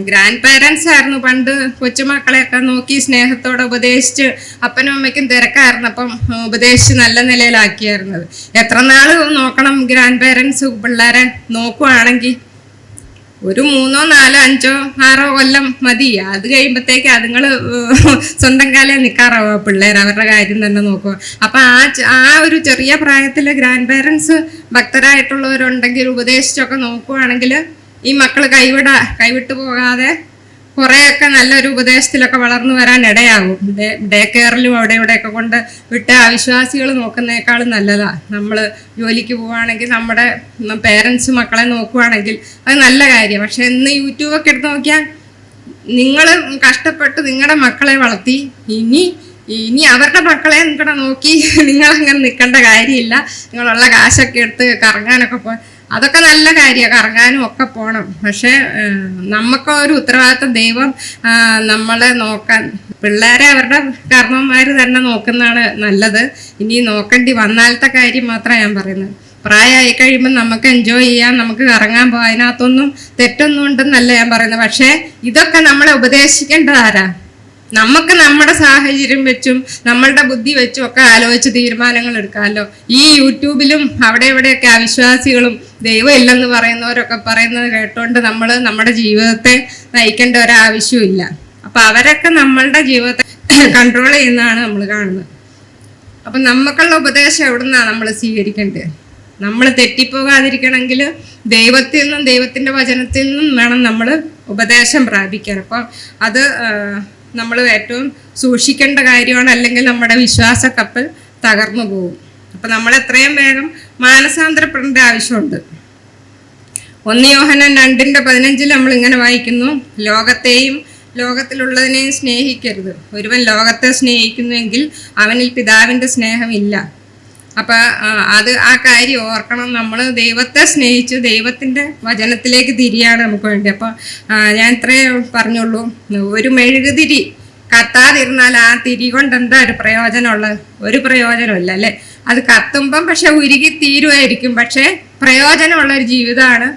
ഗ്രാൻഡ് പാരൻസ് ആയിരുന്നു പണ്ട് കൊച്ചുമക്കളെയൊക്കെ നോക്കി സ്നേഹത്തോടെ ഉപദേശിച്ച്, അപ്പനും അമ്മയ്ക്കും തിരക്കായിരുന്നു, അപ്പം ഉപദേശിച്ച് നല്ല നിലയിലാക്കിയായിരുന്നത്. എത്ര നാൾ നോക്കണം ഗ്രാൻഡ് പാരൻസ് പിള്ളേരെ നോക്കുവാണെങ്കിൽ? ഒരു 3, 4, 5, 6 കൊല്ലം മതി. അത് കഴിയുമ്പോഴത്തേക്ക് അതുങ്ങൾ സ്വന്തം കാലം നിൽക്കാറാവുക, പിള്ളേർ അവരുടെ കാര്യം തന്നെ നോക്കുക. അപ്പം ആ ഒരു ചെറിയ പ്രായത്തിൽ ഗ്രാൻഡ് പേരൻസ് ഭക്തരായിട്ടുള്ളവരുണ്ടെങ്കിൽ ഉപദേശിച്ചൊക്കെ നോക്കുവാണെങ്കിൽ ഈ മക്കൾ കൈവിട്ടു പോകാതെ കുറേയൊക്കെ നല്ലൊരു ഉപദേശത്തിലൊക്കെ വളർന്നു വരാൻ ഇടയാകും. ഡേ കെയറിലും അവിടെ ഇവിടെയൊക്കെ കൊണ്ട് വിട്ട് അവിശ്വാസികൾ നോക്കുന്നേക്കാളും നല്ലതാണ്. നമ്മൾ ജോലിക്ക് പോവുകയാണെങ്കിൽ നമ്മുടെ പേരൻസ് മക്കളെ നോക്കുവാണെങ്കിൽ അത് നല്ല കാര്യം. പക്ഷെ ഇന്ന് യൂട്യൂബൊക്കെ എടുത്ത് നോക്കിയാൽ നിങ്ങൾ കഷ്ടപ്പെട്ട് നിങ്ങളുടെ മക്കളെ വളർത്തി, ഇനി അവരുടെ മക്കളെ നിങ്ങളുടെ നോക്കി നിങ്ങളങ്ങനെ നിൽക്കേണ്ട കാര്യമില്ല. നിങ്ങളുള്ള കാശൊക്കെ എടുത്ത് കറങ്ങാനൊക്കെ അതൊക്കെ നല്ല കാര്യമാണ്, കറങ്ങാനും ഒക്കെ പോകണം. പക്ഷെ നമുക്കൊരു ഉത്തരവാദിത്വം ദൈവം നമ്മളെ നോക്കാൻ, പിള്ളേരെ അവരുടെ കാരണവന്മാർ തന്നെ നോക്കുന്നതാണ് നല്ലത്. ഇനി നോക്കേണ്ടി വന്നാലത്തെ കാര്യം മാത്രമാണ് ഞാൻ പറയുന്നത്. പ്രായമായി കഴിയുമ്പോൾ നമുക്ക് എൻജോയ് ചെയ്യാം, നമുക്ക് കറങ്ങാൻ പോകാം, അതിനകത്തൊന്നും തെറ്റൊന്നും ഉണ്ടെന്നല്ല ഞാൻ പറയുന്നത്. പക്ഷേ ഇതൊക്കെ നമ്മളെ ഉപദേശിക്കേണ്ടത് ആരാ? നമുക്ക് നമ്മുടെ സാഹചര്യം വെച്ചും നമ്മളുടെ ബുദ്ധി വെച്ചും ഒക്കെ ആലോചിച്ച് തീരുമാനങ്ങൾ എടുക്കാമല്ലോ. ഈ യൂട്യൂബിലും അവിടെ ഇവിടെയൊക്കെ അവിശ്വാസികളും ദൈവം ഇല്ലെന്ന് പറയുന്നവരൊക്കെ പറയുന്നത് കേട്ടോണ്ട് നമ്മൾ നമ്മുടെ ജീവിതത്തെ നയിക്കേണ്ട ഒരാവശ്യമില്ല. അപ്പം അവരൊക്കെ നമ്മളുടെ ജീവിതത്തെ കൺട്രോൾ ചെയ്യുന്നതാണ് നമ്മൾ കാണുന്നത്. അപ്പം നമുക്കുള്ള ഉപദേശം എവിടെ നിന്നാണ് നമ്മൾ സ്വീകരിക്കേണ്ടത്? നമ്മൾ തെറ്റിപ്പോകാതിരിക്കണമെങ്കിൽ ദൈവത്തിൽ നിന്നും ദൈവത്തിൻ്റെ വചനത്തിൽ നിന്നും വേണം നമ്മൾ ഉപദേശം പ്രാപിക്കാൻ. അപ്പം അത് നമ്മൾ ഏറ്റവും സൂക്ഷിക്കേണ്ട കാര്യമാണ്, അല്ലെങ്കിൽ നമ്മുടെ വിശ്വാസ കപ്പൽ തകർന്നു പോകും. അപ്പം നമ്മൾ എത്രയും വേഗം മാനസാന്തരപ്പെടേണ്ട ആവശ്യമുണ്ട്. 1 യോഹന്നാൻ 2:15 നമ്മൾ ഇങ്ങനെ വായിക്കുന്നു, ലോകത്തെയും ലോകത്തിലുള്ളതിനെയും സ്നേഹിക്കരുത്. ഒരുവൻ ലോകത്തെ സ്നേഹിക്കുന്നുവെങ്കിൽ അവനിൽ പിതാവിൻ്റെ സ്നേഹമില്ല. അപ്പം ആ കാര്യം ഓർക്കണം. നമ്മൾ ദൈവത്തെ സ്നേഹിച്ച് ദൈവത്തിൻ്റെ വചനത്തിലേക്ക് തിരിയാണ് നമുക്ക് വേണ്ടി. അപ്പം ഞാൻ ഇത്രയേ പറഞ്ഞുള്ളൂ. ഒരു മെഴുകുതിരി കത്താതിരുന്നാൽ ആ തിരി കൊണ്ട് എന്താ ഒരു പ്രയോജനമുള്ളത്? ഒരു പ്രയോജനമില്ല അല്ലേ? അത് കത്തുമ്പം പക്ഷെ ഉരുകി തീരുമായിരിക്കും, പക്ഷെ പ്രയോജനമുള്ള ഒരു ജീവിതമാണ്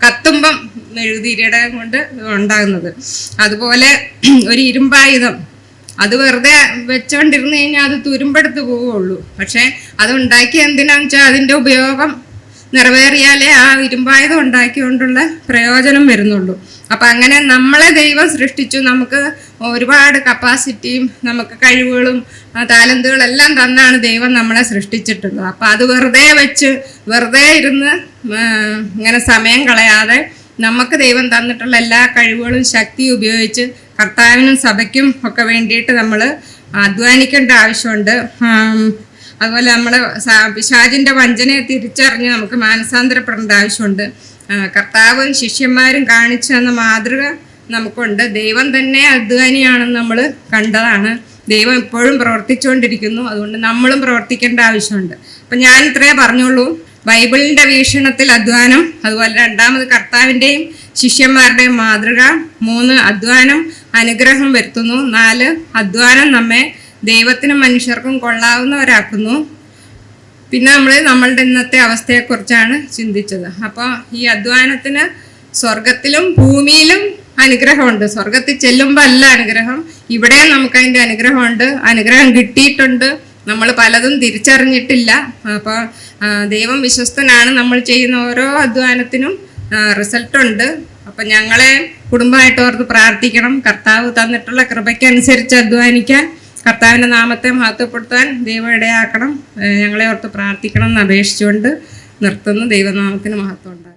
കത്തുമ്പം മെഴുകുതിരിയുടെ കൊണ്ട് ഉണ്ടാകുന്നത്. അതുപോലെ ഒരു ഇരുമ്പായുധം അത് വെറുതെ വെച്ചോണ്ടിരുന്നു കഴിഞ്ഞാൽ അത് തുരുമ്പെടുത്ത് പോവുള്ളൂ. പക്ഷെ അത് ഉണ്ടാക്കി എന്തിനാന്ന് വെച്ചാൽ അതിൻ്റെ ഉപയോഗം നിറവേറിയാലേ ആ ഇരുമ്പായുധം ഉണ്ടാക്കിക്കൊണ്ടുള്ള പ്രയോജനം വരുന്നുള്ളൂ. അപ്പം അങ്ങനെ നമ്മളെ ദൈവം സൃഷ്ടിച്ചു, നമുക്ക് ഒരുപാട് കപ്പാസിറ്റിയും നമുക്ക് കഴിവുകളും ടാലന്റുകളെല്ലാം തന്നാണ് ദൈവം നമ്മളെ സൃഷ്ടിച്ചിട്ടുള്ളത്. അപ്പം അത് വെറുതെ ഇരുന്ന് ഇങ്ങനെ സമയം കളയാതെ നമുക്ക് ദൈവം തന്നിട്ടുള്ള എല്ലാ കഴിവുകളും ശക്തിയും ഉപയോഗിച്ച് കർത്താവിനും സഭയ്ക്കും ഒക്കെ വേണ്ടിയിട്ട് നമ്മൾ അധ്വാനിക്കേണ്ട ആവശ്യമുണ്ട്. അതുപോലെ നമ്മൾ പിശാചിൻ്റെ വഞ്ചനയെ തിരിച്ചറിഞ്ഞ് നമുക്ക് മാനസാന്തരപ്പെടേണ്ട ആവശ്യമുണ്ട്. കർത്താവും ശിഷ്യന്മാരും കാണിച്ചു തന്ന മാതൃക നമുക്കുണ്ട്. ദൈവം തന്നെ അധ്വാനിയാണെന്ന് നമ്മൾ കണ്ടതാണ്. ദൈവം ഇപ്പോഴും പ്രവർത്തിച്ചുകൊണ്ടിരിക്കുന്നു. അതുകൊണ്ട് നമ്മളും പ്രവർത്തിക്കേണ്ട ആവശ്യമുണ്ട്. അപ്പം ഞാൻ ഇത്രയേ പറഞ്ഞുള്ളൂ. ബൈബിളിൻ്റെ വീക്ഷണത്തിൽ അധ്വാനം, അതുപോലെ രണ്ടാമത് കർത്താവിൻ്റെയും ശിഷ്യന്മാരുടെയും മാതൃക, 3 അധ്വാനം അനുഗ്രഹം വരുത്തുന്നു, 4 അധ്വാനം നമ്മെ ദൈവത്തിനും മനുഷ്യർക്കും കൊള്ളാവുന്നവരാക്കുന്നു. പിന്നെ നമ്മളുടെ ഇന്നത്തെ അവസ്ഥയെക്കുറിച്ചാണ് ചിന്തിച്ചത്. അപ്പോൾ ഈ അധ്വാനത്തിന് സ്വർഗത്തിലും ഭൂമിയിലും അനുഗ്രഹമുണ്ട്. സ്വർഗത്തിൽ ചെല്ലുമ്പോൾ അല്ല അനുഗ്രഹം, ഇവിടെ നമുക്ക് അതിൻ്റെ അനുഗ്രഹമുണ്ട്. അനുഗ്രഹം കിട്ടിയിട്ടുണ്ട്, നമ്മൾ പലതും തിരിച്ചറിഞ്ഞിട്ടില്ല. അപ്പോൾ ദൈവം വിശ്വസ്തനാണ്. നമ്മൾ ചെയ്യുന്ന ഓരോ അധ്വാനത്തിനും റിസൾട്ടുണ്ട്. അപ്പം ഞങ്ങളെ കുടുംബമായിട്ട് ഓർത്ത് പ്രാർത്ഥിക്കണം. കർത്താവ് തന്നിട്ടുള്ള കൃപയ്ക്കനുസരിച്ച് അധ്വാനിക്കാൻ, കർത്താവിൻ്റെ നാമത്തെ മഹത്വപ്പെടുത്താൻ ദൈവം ഇടയാക്കണം. ഞങ്ങളെ ഓർത്ത് പ്രാർത്ഥിക്കണം എന്ന് അപേക്ഷിച്ചുകൊണ്ട് നിർത്തുന്നു. ദൈവനാമത്തിന് മഹത്വം ഉണ്ടാകും.